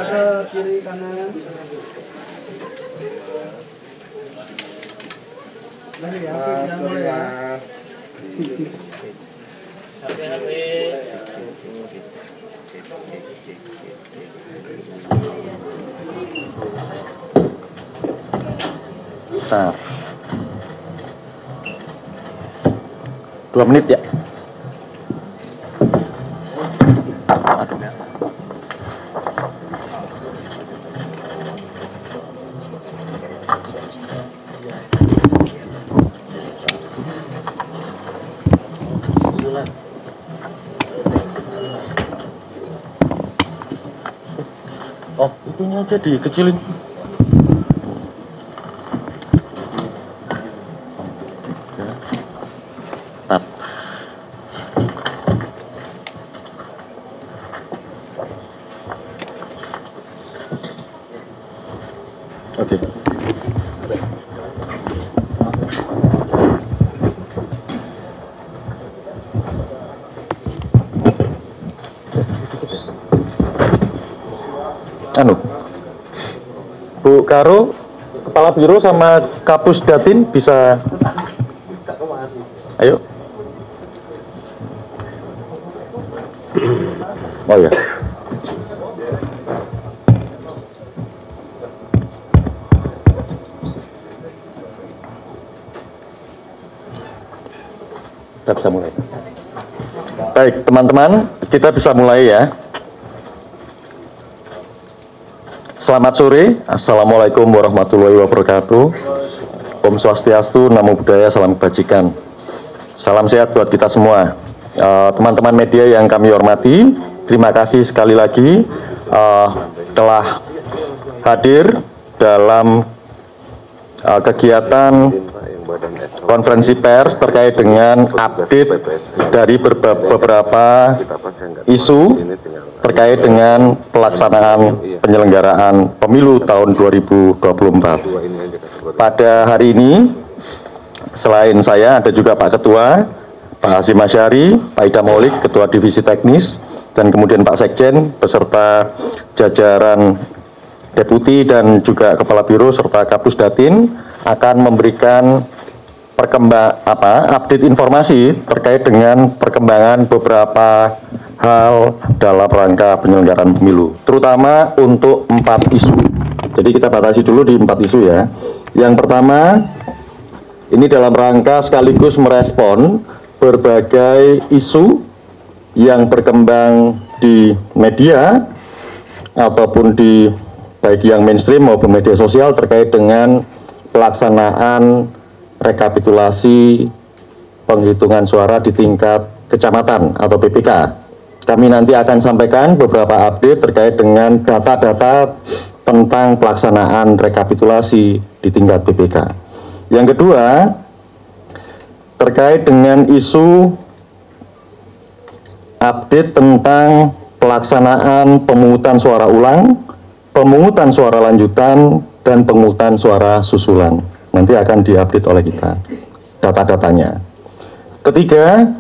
ke kiri kanan. Lagi ya, fix ya mulai ya. Nah, 2 menit ya. Oh, itunya aja dikecilin. Oke. Bu Karo, Kepala Biro sama Kapus Datin bisa. Ayo. Oh ya. Kita bisa mulai. Baik, teman-teman, kita bisa mulai ya. Selamat sore, Assalamualaikum warahmatullahi wabarakatuh. Om Swastiastu, Namo Buddhaya, Salam Kebajikan. Salam sehat buat kita semua. Teman-teman media yang kami hormati, terima kasih sekali lagi telah hadir dalam kegiatan konferensi pers terkait dengan update dari beberapa isu terkait dengan pelaksanaan penyelenggaraan pemilu tahun 2024. Pada hari ini, selain saya ada juga Pak Ketua, Pak Hasyim Asyari, Pak Idam Holik, Ketua Divisi Teknis, dan kemudian Pak Sekjen beserta jajaran Deputi dan juga Kepala Biro serta Kapus Datin akan memberikan update informasi terkait dengan perkembangan beberapa hal dalam rangka penyelenggaraan pemilu, terutama untuk 4 isu. Jadi kita batasi dulu di 4 isu ya. Yang pertama, ini dalam rangka sekaligus merespon berbagai isu yang berkembang di media ataupun di baik yang mainstream maupun media sosial terkait dengan pelaksanaan rekapitulasi penghitungan suara di tingkat kecamatan atau PPK. Kami nanti akan sampaikan beberapa update terkait dengan data-data tentang pelaksanaan rekapitulasi di tingkat PPK. Yang kedua, terkait dengan isu update tentang pelaksanaan pemungutan suara ulang, pemungutan suara lanjutan, dan pemungutan suara susulan. Nanti akan diupdate oleh kita data-datanya. Ketiga,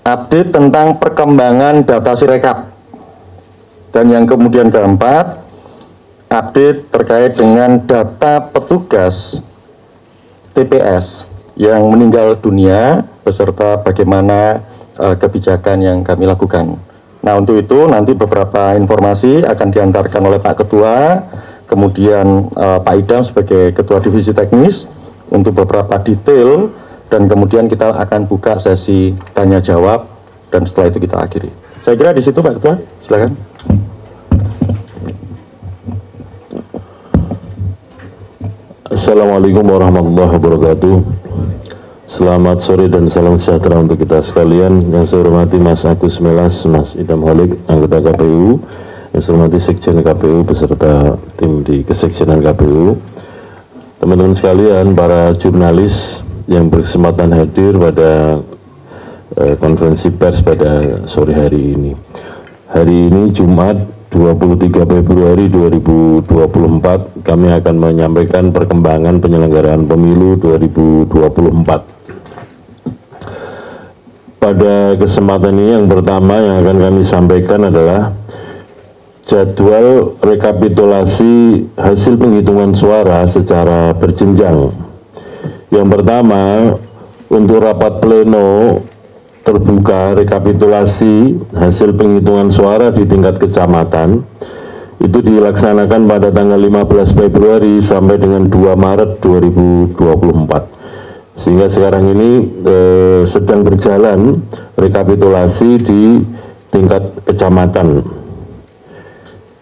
update tentang perkembangan data Sirekap. Dan yang kemudian keempat, update terkait dengan data petugas TPS yang meninggal dunia beserta bagaimana kebijakan yang kami lakukan. Nah, untuk itu nanti beberapa informasi akan diantarkan oleh Pak Ketua, kemudian Pak Idam sebagai Ketua Divisi Teknis untuk beberapa detail, dan kemudian kita akan buka sesi tanya jawab, dan setelah itu kita akhiri. Saya kira di situ Pak Ketua, silakan. Assalamualaikum warahmatullahi wabarakatuh. Selamat sore dan salam sejahtera untuk kita sekalian. Yang saya hormati Mas Agus Melas, Mas Idam Holik, anggota KPU. Yang saya hormati Sekjen KPU beserta tim di Kesekjenan KPU. Teman-teman sekalian, para jurnalis yang berkesempatan hadir pada konferensi pers pada sore hari ini. Hari ini Jumat 23 Februari 2024, kami akan menyampaikan perkembangan penyelenggaraan pemilu 2024. Pada kesempatan ini yang pertama yang akan kami sampaikan adalah jadwal rekapitulasi hasil penghitungan suara secara berjenjang. Yang pertama, untuk rapat pleno terbuka rekapitulasi hasil penghitungan suara di tingkat kecamatan itu dilaksanakan pada tanggal 15 Februari sampai dengan 2 Maret 2024. Sehingga sekarang ini sedang berjalan rekapitulasi di tingkat kecamatan.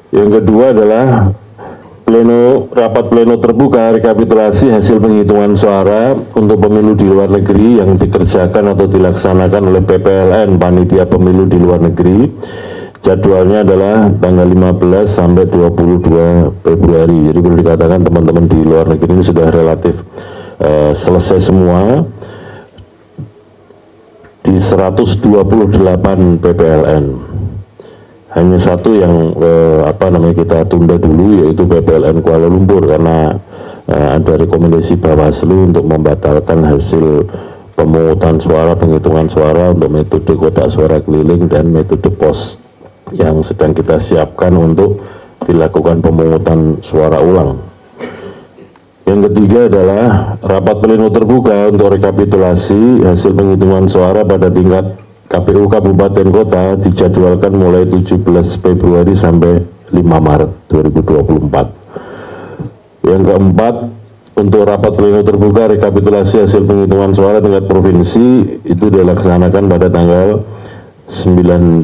Yang kedua adalah rapat pleno terbuka rekapitulasi hasil penghitungan suara untuk pemilu di luar negeri yang dikerjakan atau dilaksanakan oleh PPLN, Panitia Pemilu di Luar Negeri. Jadwalnya adalah tanggal 15 sampai 22 Februari. Jadi boleh dikatakan teman-teman di luar negeri ini sudah relatif selesai semua di 128 PPLN. Hanya satu yang kita tunda dulu, yaitu PPLN Kuala Lumpur, karena ada rekomendasi Bawaslu untuk membatalkan hasil pemungutan suara, penghitungan suara untuk metode kotak suara keliling dan metode pos yang sedang kita siapkan untuk dilakukan pemungutan suara ulang. Yang ketiga adalah rapat pleno terbuka untuk rekapitulasi hasil penghitungan suara pada tingkat KPU Kabupaten Kota dijadwalkan mulai 17 Februari sampai 5 Maret 2024. Yang keempat, untuk rapat pleno terbuka rekapitulasi hasil penghitungan suara tingkat provinsi itu dilaksanakan pada tanggal 9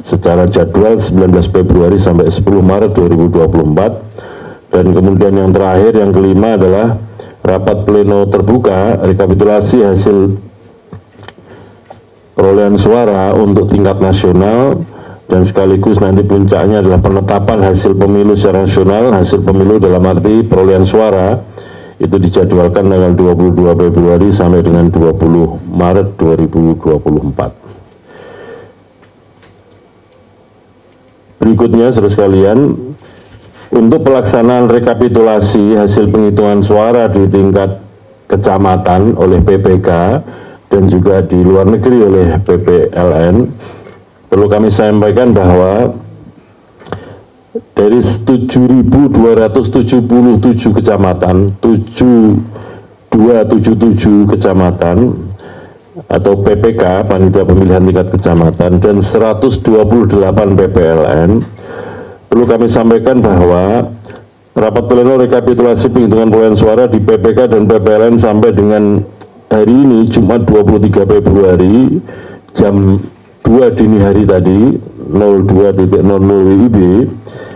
secara jadwal 19 Februari sampai 10 Maret 2024. Dan kemudian yang terakhir, yang kelima adalah rapat pleno terbuka rekapitulasi hasil perolehan suara untuk tingkat nasional dan sekaligus nanti puncaknya adalah penetapan hasil pemilu secara nasional. Hasil pemilu dalam arti perolehan suara itu dijadwalkan tanggal 22 Februari sampai dengan 20 Maret 2024. Berikutnya, saudara sekalian, untuk pelaksanaan rekapitulasi hasil penghitungan suara di tingkat kecamatan oleh PPK dan juga di luar negeri oleh PPLN, perlu kami sampaikan bahwa dari 7.277 kecamatan, 7277 kecamatan atau PPK, Panitia Pemilihan Tingkat Kecamatan, dan 128 PPLN, perlu kami sampaikan bahwa rapat pleno rekapitulasi penghitungan perolehan suara di PPK dan PPLN sampai dengan hari ini, Jumat 23 Februari, jam 2 dini hari tadi, 02.00 WIB,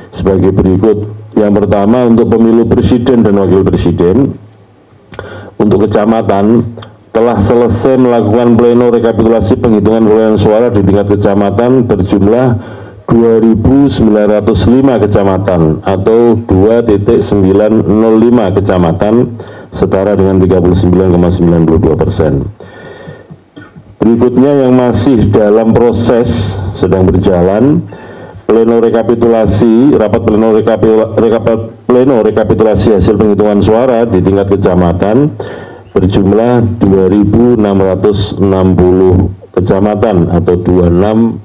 sebagai berikut. Yang pertama, untuk pemilu presiden dan wakil presiden, untuk kecamatan, telah selesai melakukan pleno rekapitulasi penghitungan perolehan suara di tingkat kecamatan berjumlah 2.905 kecamatan atau 2.905 kecamatan, setara dengan 39,92%. Berikutnya yang masih dalam proses sedang berjalan, pleno rekapitulasi, rapat pleno rekapitulasi hasil penghitungan suara di tingkat kecamatan berjumlah 2.660 kecamatan atau 2660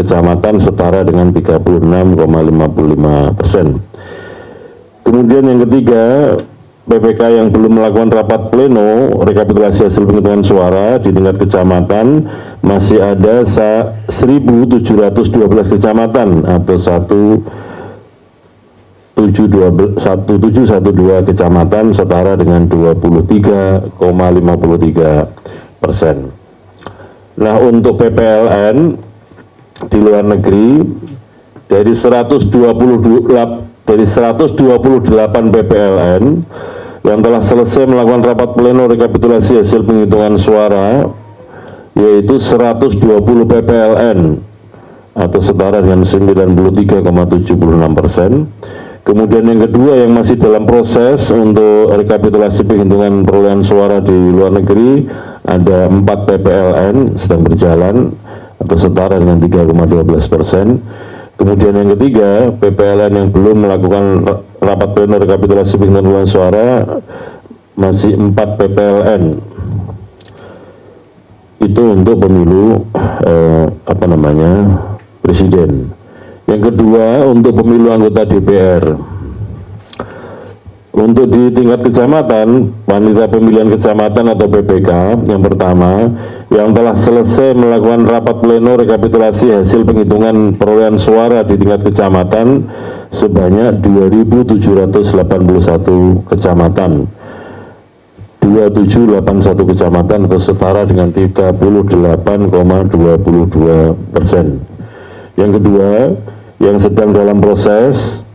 kecamatan, setara dengan 36,55%. Kemudian yang ketiga, PPK yang belum melakukan rapat pleno rekapitulasi hasil penghitungan suara di tingkat kecamatan masih ada 1.712 kecamatan atau 1712 kecamatan, setara dengan 23,53%. Nah, untuk PPLN di luar negeri, dari 128 PPLN yang telah selesai melakukan rapat pleno rekapitulasi hasil penghitungan suara, yaitu 120 PPLN atau setara dengan 93,76%. Kemudian yang kedua yang masih dalam proses untuk rekapitulasi penghitungan perolehan suara di luar negeri, ada 4 PPLN sedang berjalan atau setara dengan 3,12%. Kemudian yang ketiga, PPLN yang belum melakukan rapat pleno rekapitulasi penghitungan perolehan suara masih 4 PPLN. Itu untuk pemilu presiden. Yang Yang kedua, untuk pemilu anggota DPR. Untuk di tingkat kecamatan, panitia pemilihan kecamatan atau PPK, yang pertama, yang telah selesai melakukan rapat pleno rekapitulasi hasil penghitungan perolehan suara di tingkat kecamatan sebanyak 2.781 kecamatan. 2781 kecamatan atau setara dengan 38,22%. Yang kedua, yang sedang dalam proses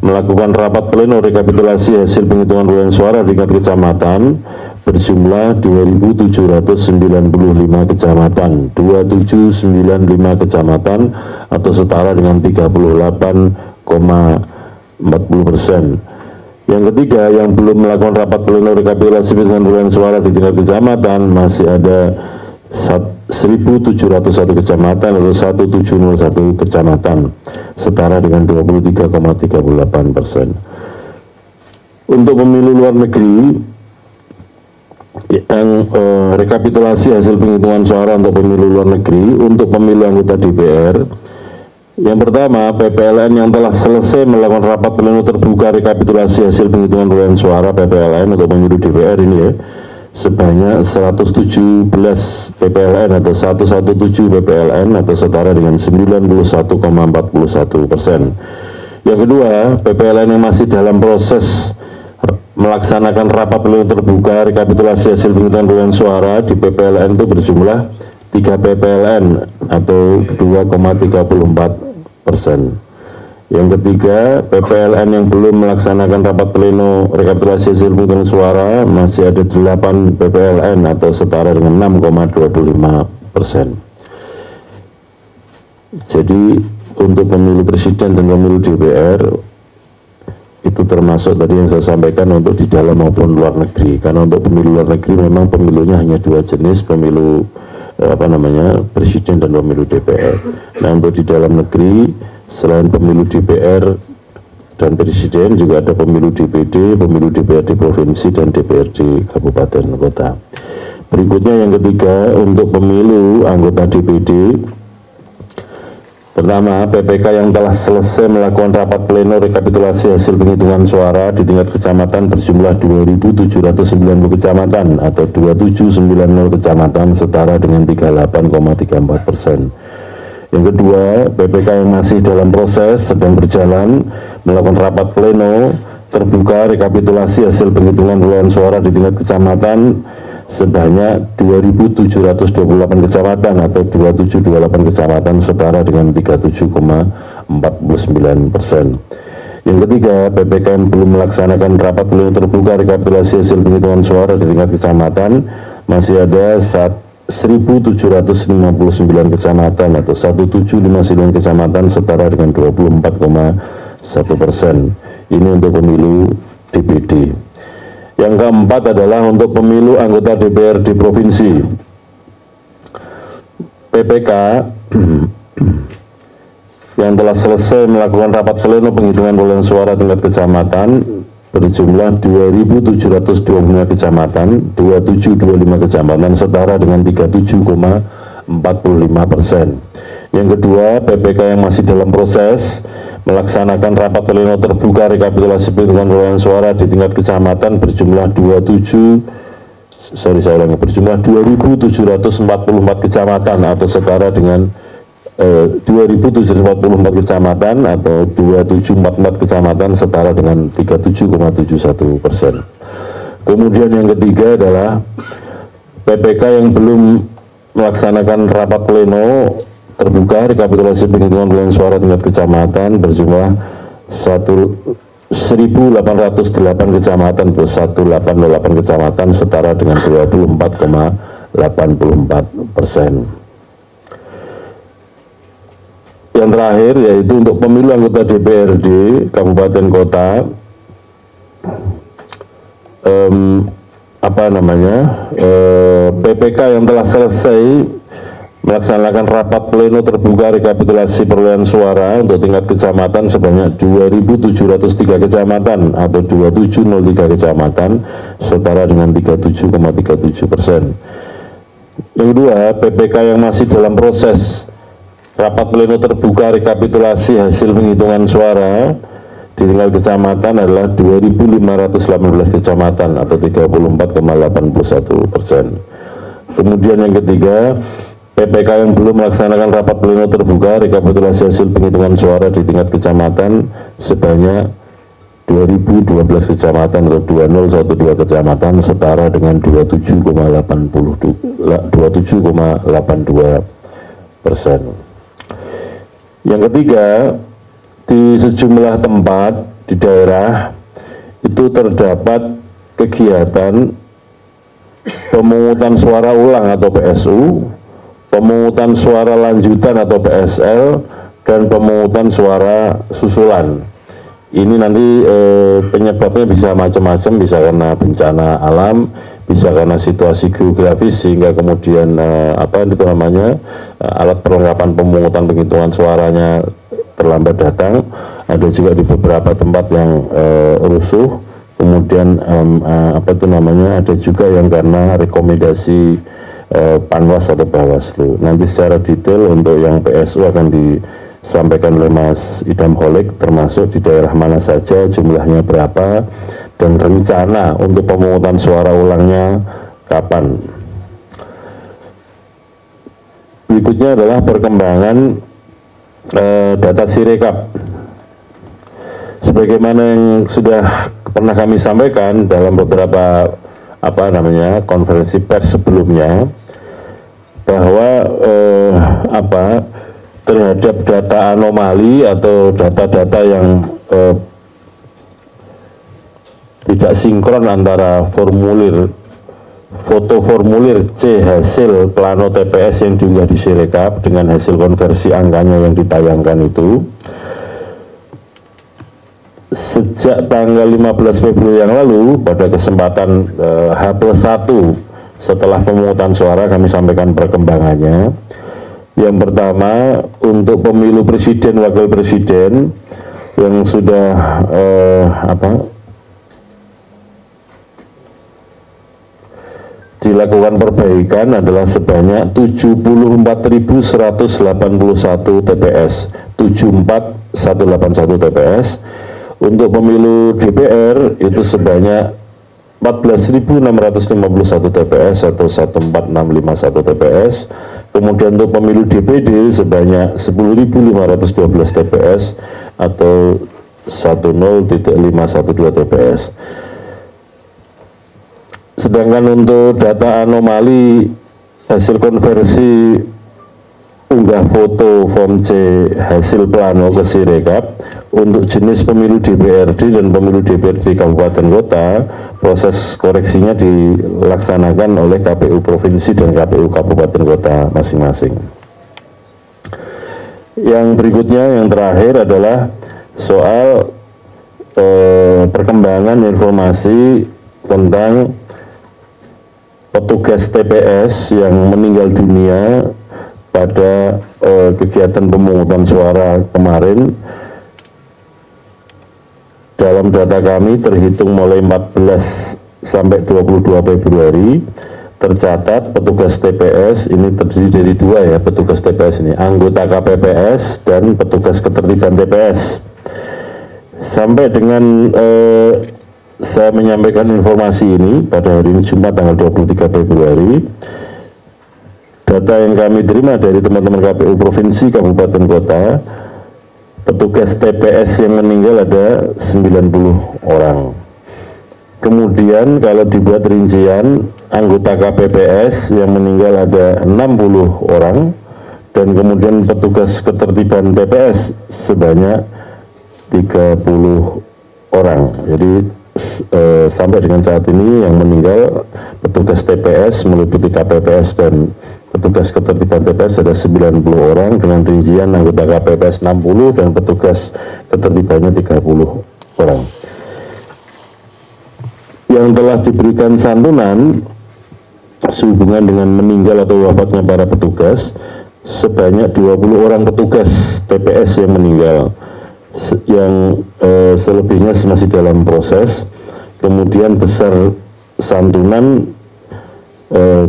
melakukan rapat pleno rekapitulasi hasil penghitungan perolehan suara di tingkat kecamatan berjumlah 2.795 kecamatan, 2795 kecamatan atau setara dengan 38,40%. Yang ketiga, yang belum melakukan rapat pleno rekapitulasi penghitungan perolehan suara di tingkat kecamatan masih ada 1.701 kecamatan atau 1.701 kecamatan, setara dengan 23,38%. Untuk pemilu luar negeri, yang rekapitulasi hasil penghitungan suara untuk pemilu luar negeri, untuk pemilu anggota DPR, yang pertama, PPLN yang telah selesai melakukan rapat pleno terbuka rekapitulasi hasil penghitungan perolehan suara PPLN untuk pemilu DPR ini ya, sebanyak 117 PPLN atau 117 PPLN atau setara dengan 91,41%. Yang kedua, PPLN yang masih dalam proses melaksanakan rapat pleno terbuka rekapitulasi hasil penghitungan perolehan suara di PPLN itu berjumlah 3 PPLN atau 2,34%. Yang ketiga, PPLN yang belum melaksanakan rapat pleno rekapitulasi hasil penghitungan suara masih ada 8 PPLN atau setara dengan 6,25%. Jadi untuk pemilu presiden dan pemilu DPR itu termasuk tadi yang saya sampaikan untuk di dalam maupun luar negeri. Karena untuk pemilu luar negeri memang pemilunya hanya 2 jenis, pemilu presiden dan pemilu DPR. Nah, untuk di dalam negeri selain pemilu DPR dan presiden juga ada pemilu DPD, pemilu DPRD provinsi dan DPRD kabupaten kota. Berikutnya yang ketiga, untuk pemilu anggota DPD, pertama, PPK yang telah selesai melakukan rapat pleno rekapitulasi hasil penghitungan suara di tingkat kecamatan berjumlah 2.790 kecamatan atau 2790 kecamatan, setara dengan 38,34%. Yang kedua, PPK yang masih dalam proses sedang berjalan melakukan rapat pleno terbuka rekapitulasi hasil penghitungan perolehan suara di tingkat kecamatan sebanyak 2.728 kecamatan atau 2728 kecamatan, setara dengan 37,49%. Yang ketiga, PPK yang belum melaksanakan rapat pleno terbuka rekapitulasi hasil penghitungan suara di tingkat kecamatan masih ada 1.759 kecamatan atau 1.759 kecamatan, setara dengan 24,1%. Ini untuk pemilu DPD. Yang keempat adalah untuk pemilu anggota DPRD provinsi. PPK yang telah selesai melakukan rapat pleno penghitungan perolehan suara tingkat kecamatan berjumlah 2.725 kecamatan, 2725 kecamatan, setara dengan 37,45%. Yang kedua, PPK yang masih dalam proses melaksanakan rapat pleno terbuka rekapitulasi penghitungan perolehan suara di tingkat kecamatan berjumlah 2.744 kecamatan atau setara dengan 2.744 kecamatan atau 2.744 kecamatan, setara dengan 37,71%. Kemudian yang ketiga adalah PPK yang belum melaksanakan rapat pleno terbuka rekapitulasi penghitungan perolehan suara tingkat kecamatan berjumlah 1.808 kecamatan atau 1.808 kecamatan, setara dengan 24,84%. Yang terakhir yaitu untuk pemilu anggota DPRD kabupaten kota, PPK yang telah selesai melaksanakan rapat pleno terbuka rekapitulasi perolehan suara untuk tingkat kecamatan sebanyak 2.703 kecamatan atau 2703 kecamatan, setara dengan 37,37%. Yang kedua, PPK yang masih dalam proses rapat pleno terbuka rekapitulasi hasil penghitungan suara di tingkat kecamatan adalah 2.518 kecamatan atau 34,81%. Kemudian yang ketiga, PPK yang belum melaksanakan rapat pleno terbuka rekapitulasi hasil penghitungan suara di tingkat kecamatan sebanyak 2012 kecamatan atau 2012 kecamatan, setara dengan 27,82%. Yang ketiga, di sejumlah tempat di daerah itu terdapat kegiatan pemungutan suara ulang atau PSU, pemungutan suara lanjutan atau PSL, dan pemungutan suara susulan. Ini nanti penyebabnya bisa macam-macam, bisa karena bencana alam, bisa karena situasi geografis sehingga kemudian alat perlengkapan pemungutan penghitungan suaranya terlambat datang. Ada juga di beberapa tempat yang rusuh, kemudian ada juga yang karena rekomendasi Panwas atau Bawaslu. Nanti secara detail untuk yang PSU akan disampaikan oleh Mas Idam Holik, termasuk di daerah mana saja, jumlahnya berapa, dan rencana untuk pemungutan suara ulangnya kapan. Berikutnya adalah perkembangan data Sirekap. Sebagaimana yang sudah pernah kami sampaikan dalam beberapa konferensi pers sebelumnya, bahwa terhadap data anomali atau data-data yang tidak sinkron antara foto formulir C hasil plano TPS yang diunggah di Sirekap dengan hasil konversi angkanya yang ditayangkan itu, sejak tanggal 15 Februari yang lalu pada kesempatan H+1 setelah pemungutan suara kami sampaikan perkembangannya. Yang pertama, untuk pemilu presiden wakil presiden yang sudah dilakukan perbaikan adalah sebanyak 74.181 TPS, 74.181 TPS. Untuk pemilu DPR itu sebanyak 14.651 TPS atau 14.651 TPS. Kemudian untuk pemilu DPD sebanyak 10.512 TPS atau 10.512 TPS. Sedangkan untuk data anomali hasil konversi unggah foto form C hasil plano ke Sirekap untuk jenis pemilu DPRD dan pemilu DPRD Kabupaten Kota, proses koreksinya dilaksanakan oleh KPU Provinsi dan KPU Kabupaten Kota masing-masing. Yang berikutnya, yang terakhir adalah soal perkembangan informasi tentang petugas TPS yang meninggal dunia pada kegiatan pemungutan suara kemarin. Dalam data kami terhitung mulai 14 sampai 22 Februari tercatat petugas TPS ini terdiri dari dua ya, petugas TPS ini, anggota KPPS dan petugas ketertiban TPS. Sampai dengan saya menyampaikan informasi ini pada hari ini Jumat tanggal 23 Februari, data yang kami terima dari teman-teman KPU Provinsi, Kabupaten, Kota, petugas TPS yang meninggal ada 90 orang. Kemudian kalau dibuat rincian, anggota KPPS yang meninggal ada 60 orang, dan kemudian petugas ketertiban TPS sebanyak 30 orang. Jadi sampai dengan saat ini yang meninggal petugas TPS meliputi KPPS dan petugas ketertiban TPS ada 90 orang, dengan rincian anggota KPPS 60 dan petugas ketertibannya 30 orang. Yang telah diberikan santunan sehubungan dengan meninggal atau wafatnya para petugas sebanyak 20 orang petugas TPS yang meninggal, yang selebihnya masih dalam proses. Kemudian besar santunan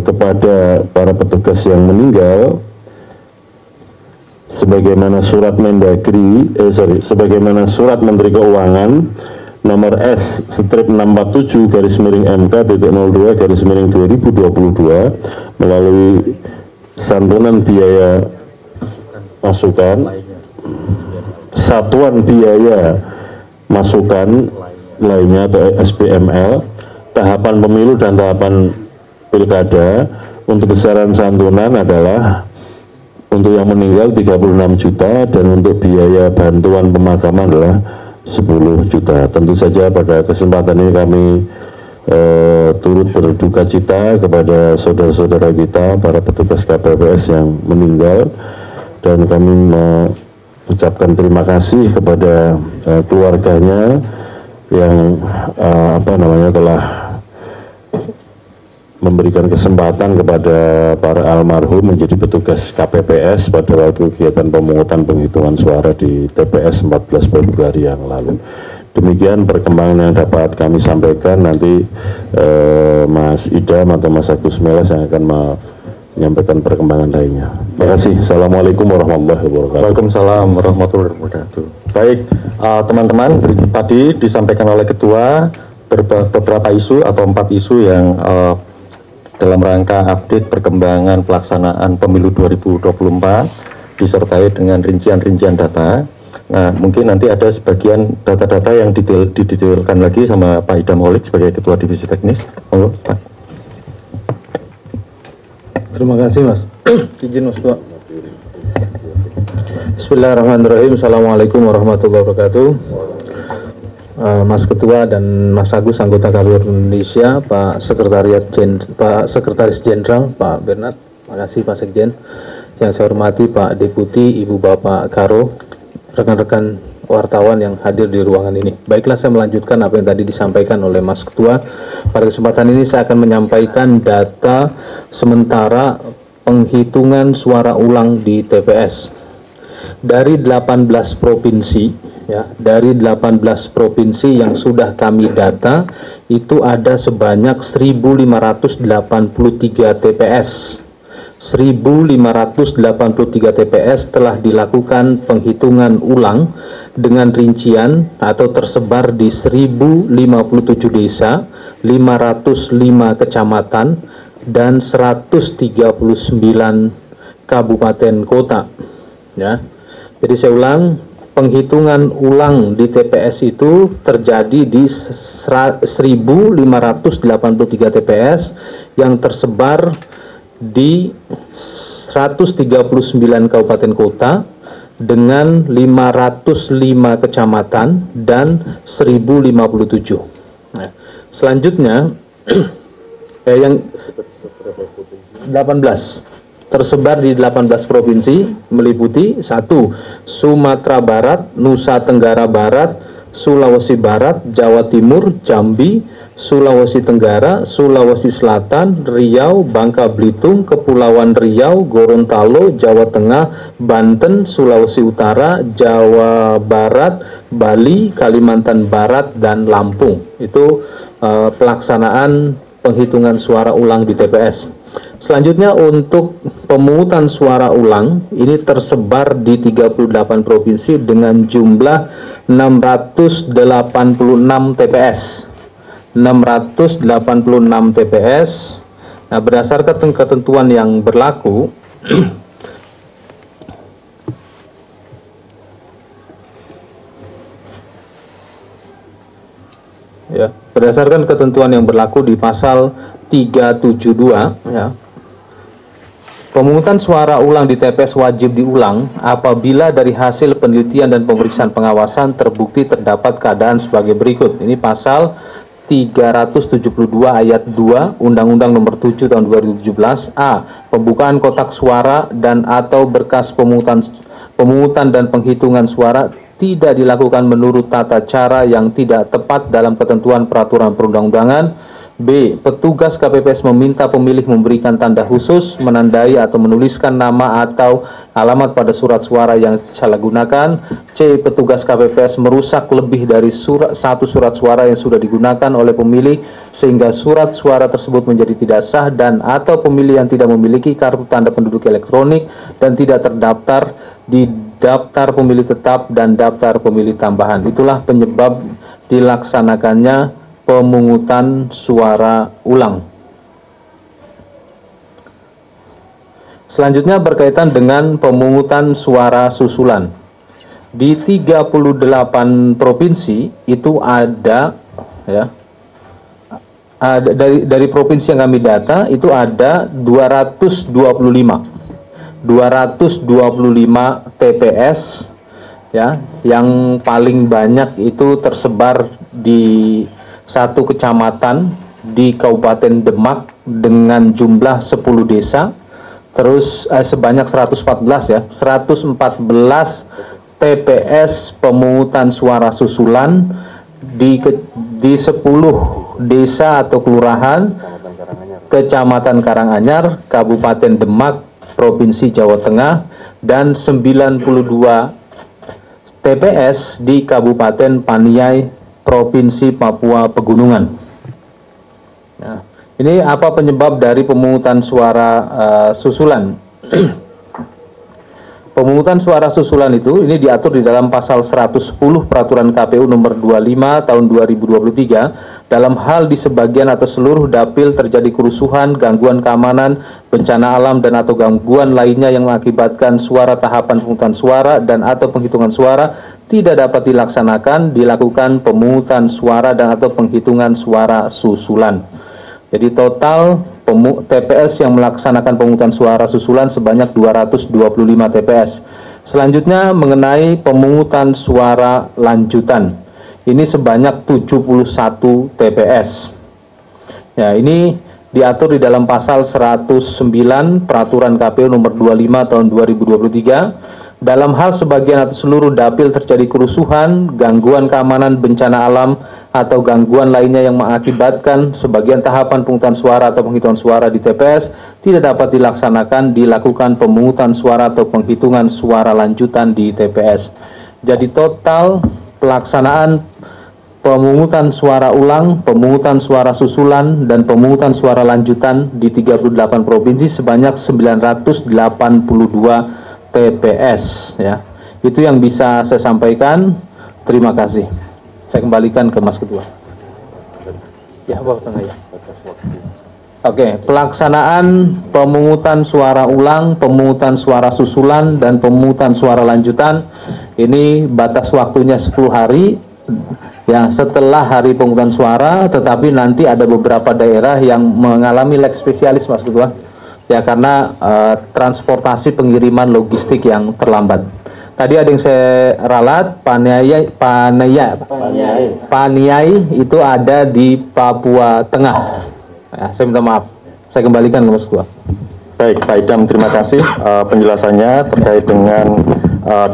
kepada para petugas yang meninggal sebagaimana surat surat Menteri Keuangan nomor S/647/MK.02/2022 melalui santunan biaya masukan, satuan biaya masukan lainnya atau SBML, tahapan pemilu dan tahapan pilkada. Untuk besaran santunan adalah untuk yang meninggal 36 juta dan untuk biaya bantuan pemakaman adalah 10 juta. Tentu saja pada kesempatan ini kami turut berduka cita kepada saudara-saudara kita, para petugas KPPS yang meninggal, dan kami mengucapkan terima kasih kepada keluarganya yang telah memberikan kesempatan kepada para almarhum menjadi petugas KPPS pada waktu kegiatan pemungutan penghitungan suara di TPS 14 Februari yang lalu. Demikian perkembangan yang dapat kami sampaikan. Nanti Mas Idam atau Mas Agus Melas yang akan menyampaikan perkembangan lainnya. Terima kasih. Assalamualaikum warahmatullahi wabarakatuh. Waalaikumsalam warahmatullahi wabarakatuh. Baik, teman-teman, tadi disampaikan oleh Ketua beberapa isu atau 4 isu yang dalam rangka update perkembangan pelaksanaan pemilu 2024 disertai dengan rincian-rincian data. Nah, mungkin nanti ada sebagian data-data yang didetailkan lagi sama Pak Idam Holik sebagai Ketua Divisi Teknis. Monggo, Pak. Terima kasih, Mas. Izin, Mas Ketua. Bismillahirrahmanirrahim. Assalamualaikum warahmatullahi wabarakatuh. Mas Ketua dan Mas Agus, anggota KPU Indonesia, Pak Sekretaris Jenderal, Pak Bernard, terima kasih Pak Sekjen. Yang saya hormati Pak Deputi, Ibu Bapak Karo, rekan-rekan wartawan yang hadir di ruangan ini. Baiklah, saya melanjutkan apa yang tadi disampaikan oleh Mas Ketua. Pada kesempatan ini saya akan menyampaikan data sementara penghitungan suara ulang di TPS. Dari 18 provinsi, ya, dari 18 provinsi yang sudah kami data, itu ada sebanyak 1.583 TPS. 1.583 TPS telah dilakukan penghitungan ulang dengan rincian atau tersebar di 1.057 desa, 505 kecamatan, dan 139 kabupaten kota. Ya. Jadi saya ulang, penghitungan ulang di TPS itu terjadi di 1.583 TPS yang tersebar di 139 kabupaten kota dengan 505 kecamatan dan 1.057. Nah, selanjutnya yang 18 tersebar di 18 provinsi meliputi 1. Sumatera Barat, Nusa Tenggara Barat, Sulawesi Barat, Jawa Timur, Jambi, Sulawesi Tenggara, Sulawesi Selatan, Riau, Bangka Belitung, Kepulauan Riau, Gorontalo, Jawa Tengah, Banten, Sulawesi Utara, Jawa Barat, Bali, Kalimantan Barat, dan Lampung. Itu pelaksanaan penghitungan suara ulang di TPS. Selanjutnya untuk pemungutan suara ulang ini tersebar di 38 provinsi dengan jumlah 686 TPS. 686 TPS. Nah, berdasarkan ketentuan yang berlaku ya, berdasarkan ketentuan yang berlaku di pasal 372, ya, pemungutan suara ulang di TPS wajib diulang apabila dari hasil penelitian dan pemeriksaan pengawasan terbukti terdapat keadaan sebagai berikut. Ini pasal 372 ayat 2 Undang-Undang Nomor 7 Tahun 2017. A. Pembukaan kotak suara dan atau berkas pemungutan dan penghitungan suara tidak dilakukan menurut tata cara yang tidak tepat dalam ketentuan peraturan perundang-undangan. B. Petugas KPPS meminta pemilih memberikan tanda khusus, menandai atau menuliskan nama atau alamat pada surat suara yang disalahgunakan. C. Petugas KPPS merusak lebih dari satu surat suara yang sudah digunakan oleh pemilih sehingga surat suara tersebut menjadi tidak sah, dan atau pemilih yang tidak memiliki kartu tanda penduduk elektronik dan tidak terdaftar di daftar pemilih tetap dan daftar pemilih tambahan. Itulah penyebab dilaksanakannya pemungutan suara ulang. Selanjutnya berkaitan dengan pemungutan suara susulan. Di 38 provinsi itu ada ya. Dari provinsi yang kami data itu ada 225 TPS ya, yang paling banyak itu tersebar di satu kecamatan di Kabupaten Demak dengan jumlah 10 desa. Terus sebanyak 114 ya, 114 TPS pemungutan suara susulan di 10 desa atau kelurahan Kecamatan Karanganyar, Kabupaten Demak, Provinsi Jawa Tengah, dan 92 TPS di Kabupaten Paniai, Provinsi Papua Pegunungan. Nah, ini apa penyebab dari pemungutan suara susulan? Pemungutan suara susulan itu ini diatur di dalam pasal 110 Peraturan KPU nomor 25 tahun 2023 dalam hal di sebagian atau seluruh dapil terjadi kerusuhan, gangguan keamanan, bencana alam dan atau gangguan lainnya yang mengakibatkan suara tahapan pemungutan suara dan atau penghitungan suara tidak dapat dilakukan pemungutan suara dan atau penghitungan suara susulan. Jadi total TPS yang melaksanakan pemungutan suara susulan sebanyak 225 TPS. Selanjutnya mengenai pemungutan suara lanjutan. Ini sebanyak 71 TPS. Ya, ini diatur di dalam pasal 109 Peraturan KPU nomor 25 tahun 2023. Dalam hal sebagian atau seluruh dapil terjadi kerusuhan, gangguan keamanan, bencana alam, atau gangguan lainnya yang mengakibatkan sebagian tahapan pemungutan suara atau penghitungan suara di TPS tidak dapat dilakukan pemungutan suara atau penghitungan suara lanjutan di TPS. Jadi total pelaksanaan pemungutan suara ulang, pemungutan suara susulan, dan pemungutan suara lanjutan di 38 provinsi sebanyak 982 TPS ya. Itu yang bisa saya sampaikan. Terima kasih. Saya kembalikan ke Mas Ketua. Ya, Bapak Tengah ya. Oke, pelaksanaan pemungutan suara ulang, pemungutan suara susulan, dan pemungutan suara lanjutan. Ini batas waktunya 10 hari ya setelah hari pemungutan suara, tetapi nanti ada beberapa daerah yang mengalami leg spesialis, Mas Ketua. Ya, karena transportasi pengiriman logistik yang terlambat. Tadi ada yang saya ralat, Paniai itu ada di Papua Tengah. Ya, saya minta maaf. Saya kembalikan ke Mas Ketua. Baik, Pak Idam, terima kasih penjelasannya terkait dengan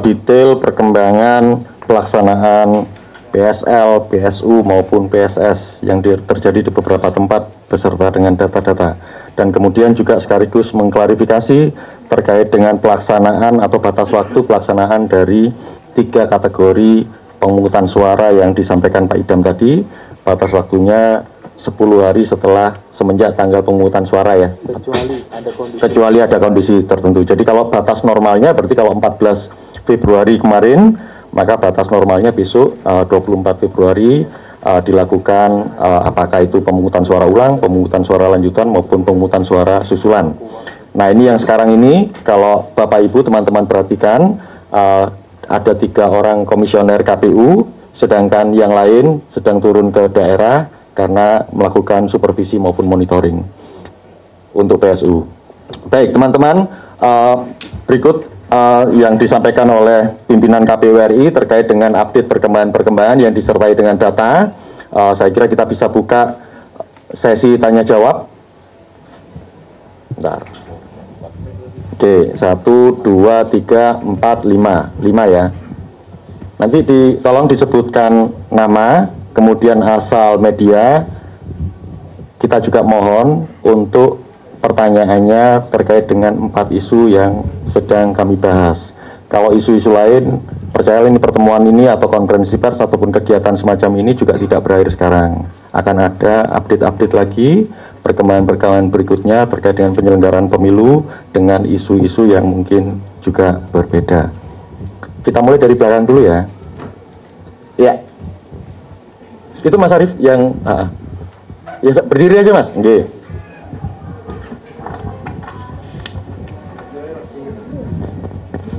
detail perkembangan pelaksanaan PSL, PSU maupun PSS yang terjadi di beberapa tempat beserta dengan data-data. Dan kemudian juga sekaligus mengklarifikasi terkait dengan pelaksanaan atau batas waktu pelaksanaan dari 3 kategori pemungutan suara yang disampaikan Pak Idam tadi. Batas waktunya 10 hari setelah semenjak tanggal pemungutan suara ya. Kecuali ada kondisi tertentu. Jadi kalau batas normalnya berarti kalau 14 Februari kemarin, maka batas normalnya besok 24 Februari dilakukan apakah itu pemungutan suara ulang, pemungutan suara lanjutan maupun pemungutan suara susulan. Nah, ini yang sekarang ini kalau Bapak Ibu teman-teman perhatikan ada 3 orang komisioner KPU, sedangkan yang lain sedang turun ke daerah karena melakukan supervisi maupun monitoring untuk PSU. Baik teman-teman, berikut yang disampaikan oleh pimpinan KPU RI terkait dengan update perkembangan-perkembangan yang disertai dengan data. Saya kira kita bisa buka sesi tanya jawab. Bentar. Oke, 1, 2, 3, 4, 5 ya. Nanti tolong disebutkan nama, kemudian asal media. Kita juga mohon untuk pertanyaannya terkait dengan 4 isu yang sedang kami bahas. Kalau isu-isu lain, percayalah ini pertemuan ini atau konferensi pers ataupun kegiatan semacam ini juga tidak berakhir sekarang. Akan ada update-update lagi, perkembangan-perkembangan berikutnya terkait dengan penyelenggaraan pemilu dengan isu-isu yang mungkin juga berbeda. Kita mulai dari belakang dulu ya. Ya. Itu Mas Arief yang ya berdiri aja Mas. Oke.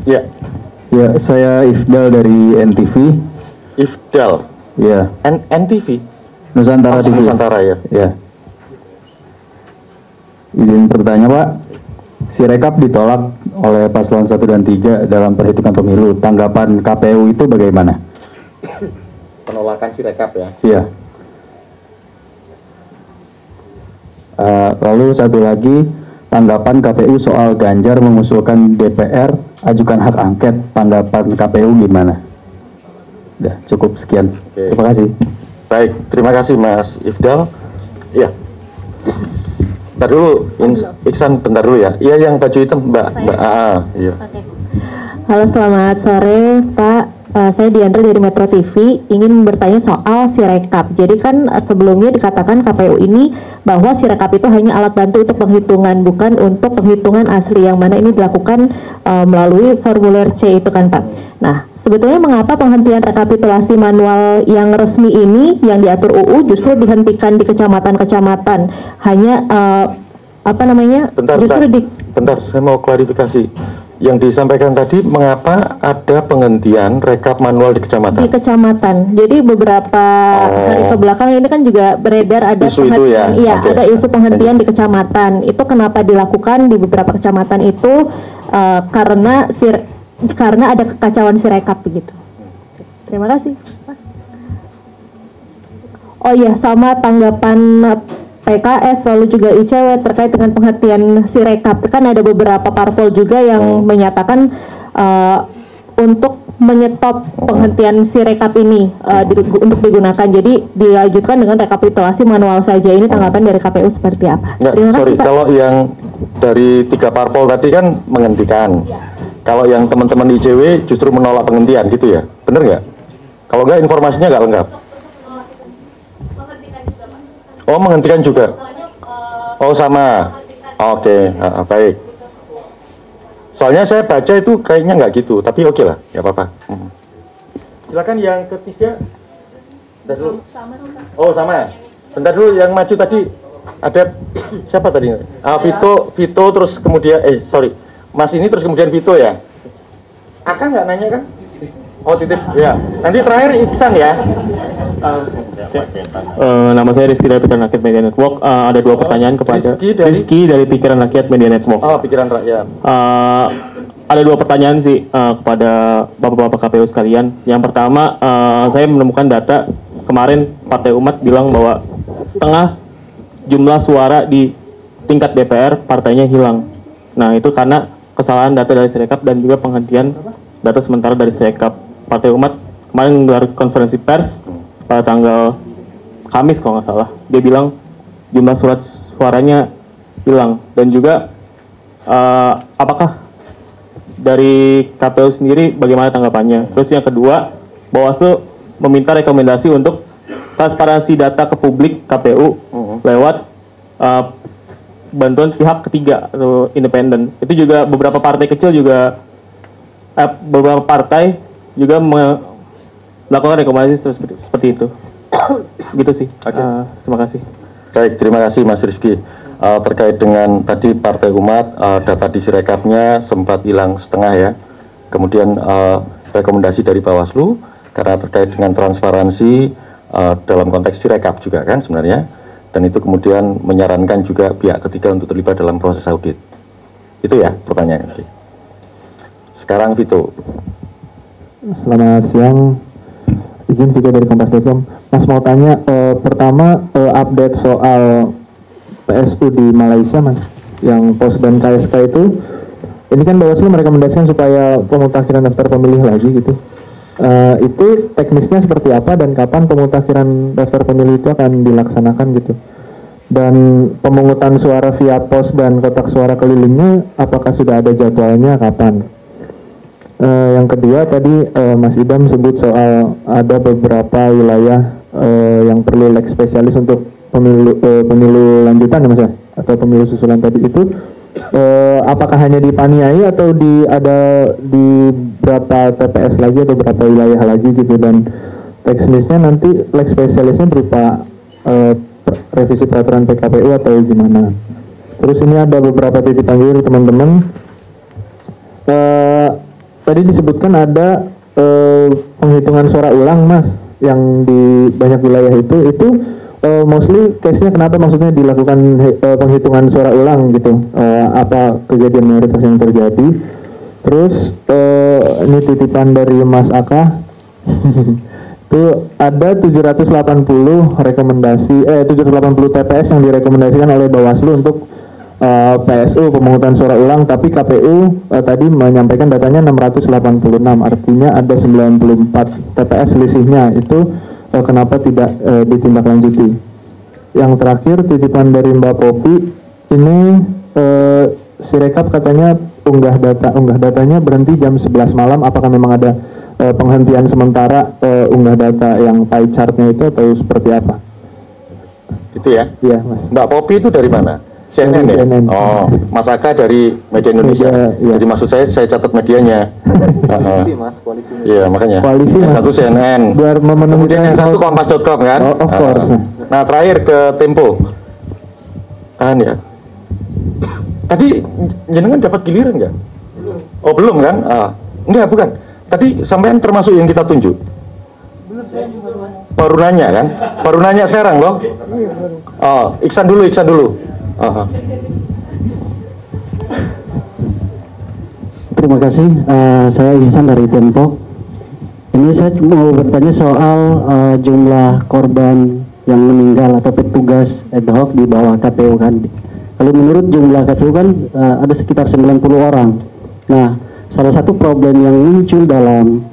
Ya. Ya, saya Ifdal dari NTV. Ifdal. Ya. NTV. Nusantara TV. Nusantara ya. Ya. Izin bertanya Pak, Sirekap ditolak oleh paslon 1 dan 3 dalam perhitungan pemilu. Tanggapan KPU itu bagaimana? Penolakan Sirekap ya. Iya. Lalu satu lagi, tanggapan KPU soal Ganjar mengusulkan DPR ajukan hak angket. Tanggapan KPU gimana? Udah, cukup sekian. Oke. Terima kasih. Baik, terima kasih Mas Ifdal. Ya. Bentar dulu, Iksan bentar dulu ya. Iya yang baju hitam Mbak iya. Oke. Halo, selamat sore Pak. Saya Diandra dari Metro TV, ingin bertanya soal Sirekap. Jadi kan sebelumnya dikatakan KPU ini bahwa Sirekap itu hanya alat bantu untuk penghitungan, bukan untuk penghitungan asli, yang mana ini dilakukan melalui formulir C itu kan Pak. Nah, sebetulnya mengapa penghentian rekapitulasi manual yang resmi ini yang diatur UU justru dihentikan di kecamatan-kecamatan? Hanya Bentar, saya mau klarifikasi. Yang disampaikan tadi, mengapa ada penghentian rekap manual di kecamatan? Di kecamatan. Jadi beberapa hari kebelakang ini kan juga beredar ada isu itu ya? Iya, Okay. ada isu penghentian di kecamatan. Itu kenapa dilakukan di beberapa kecamatan itu karena ada kekacauan Sirekap begitu. Terima kasih. Oh iya, sama tanggapan PKS lalu juga ICW terkait dengan penghentian Sirekap. Kan ada beberapa parpol juga yang menyatakan untuk menyetop penghentian Sirekap ini untuk digunakan. Jadi dilanjutkan dengan rekapitulasi manual saja. Ini tanggapan dari KPU seperti apa? Sorry, kalau yang dari 3 parpol tadi kan menghentikan. Kalau yang teman-teman ICW justru menolak penghentian gitu ya? Bener nggak? Kalau nggak informasinya nggak lengkap. Oh, menghentikan juga. Oh, sama. Oke, baik. Soalnya saya baca itu kayaknya nggak gitu, tapi oke lah, nggak apa-apa. Silakan yang ketiga. Bentar dulu. Oh, sama. Bentar dulu, yang maju tadi ada siapa tadi? Vito terus kemudian Mas ini terus kemudian Vito ya. Akang nggak nanya kan? Oh, titip ya. Nanti terakhir Iksan ya. Nama saya Rizky dari Pikiran Rakyat Media Network. Ada 2 pertanyaan kepada Rizky dari Pikiran Rakyat Media Network. Oh, Pikiran Rakyat. Ada 2 pertanyaan sih kepada bapak-bapak KPU sekalian. Yang pertama, saya menemukan data kemarin Partai Umat bilang bahwa setengah jumlah suara di tingkat DPR partainya hilang. Nah, itu karena kesalahan data dari Sirekap dan juga penghentian data sementara dari Sirekap. Partai Umat kemarin menggelar konferensi pers pada tanggal Kamis kalau nggak salah. Dia bilang jumlah suaranya hilang. Dan juga apakah dari KPU sendiri bagaimana tanggapannya? Terus yang kedua, Bawaslu meminta rekomendasi untuk transparansi data ke publik KPU lewat bantuan pihak ketiga atau independen. Itu juga beberapa partai kecil juga beberapa partai juga melakukan rekomendasi seperti itu. Gitu sih. Terima kasih. Baik, terima kasih Mas Rizky. Terkait dengan tadi Partai Umat, data di Sirekapnya sempat hilang setengah ya. Kemudian rekomendasi dari Bawaslu karena terkait dengan transparansi dalam konteks Sirekap juga kan sebenarnya. Dan itu kemudian menyarankan juga pihak ketiga untuk terlibat dalam proses audit. Itu ya pertanyaan. Sekarang Vito. Selamat siang. Izin Vito dari Kompas.com. Mas mau tanya, pertama update soal PSU di Malaysia Mas, yang POS dan KSK itu, ini kan Bawaslu merekomendasikan supaya pemutakhiran daftar pemilih lagi gitu. Itu teknisnya seperti apa dan kapan pemutakhiran daftar pemilih itu akan dilaksanakan gitu? Dan pemungutan suara via pos dan kotak suara kelilingnya, apakah sudah ada jadwalnya kapan? Yang kedua tadi Mas Idam sebut soal ada beberapa wilayah yang perlu leg spesialis untuk pemilu lanjutan ya Mas ya, atau pemilu susulan tadi itu apakah hanya di Paniai atau ada di berapa TPS lagi atau berapa wilayah lagi gitu, dan tax listnya nanti leg spesialisnya berupa revisi peraturan PKPU atau gimana. Terus ini ada beberapa titipan dari teman-teman. Tadi disebutkan ada penghitungan suara ulang Mas yang di banyak wilayah itu mostly case-nya kenapa maksudnya dilakukan penghitungan suara ulang gitu, apa kejadian mayoritas yang terjadi. Terus ini titipan dari Mas Aka itu ada 780 TPS yang direkomendasikan oleh Bawaslu untuk PSU pemungutan suara ulang, tapi KPU tadi menyampaikan datanya 686, artinya ada 94 TPS selisihnya. Itu kenapa tidak ditindaklanjuti. Yang terakhir titipan dari Mbak Popi ini, Sirekap katanya unggah datanya berhenti jam 11 malam. Apakah memang ada penghentian sementara unggah data yang pie chart-nya itu atau seperti apa? Gitu ya? Iya Mas. Mbak Popi itu dari mana? CNN ya? CNN. Oh, Mas Aka dari Media Indonesia. Media, iya. Jadi maksud saya catat medianya. Koalisi Mas, koalisi. Iya, makanya. Koalisi, yang Mas. satu CNN. Biar memenuhi Kemudian yang satu kompas.com kan? Oh, of course. Nah, terakhir ke Tempo. Tahan ya. Tadi jenengan dapat giliran nggak? Oh, belum kan? Enggak, bukan. Tadi sampean termasuk yang kita tunjuk. Baru nanya kan? Baru nanya sekarang loh. Oh, Iksan dulu. Terima kasih, saya Ihsan dari Tempo. Ini saya mau bertanya soal jumlah korban yang meninggal atau petugas ad hoc di bawah KPU kan. Kalau menurut jumlah KPU kan ada sekitar 90 orang. Nah, salah satu problem yang muncul dalam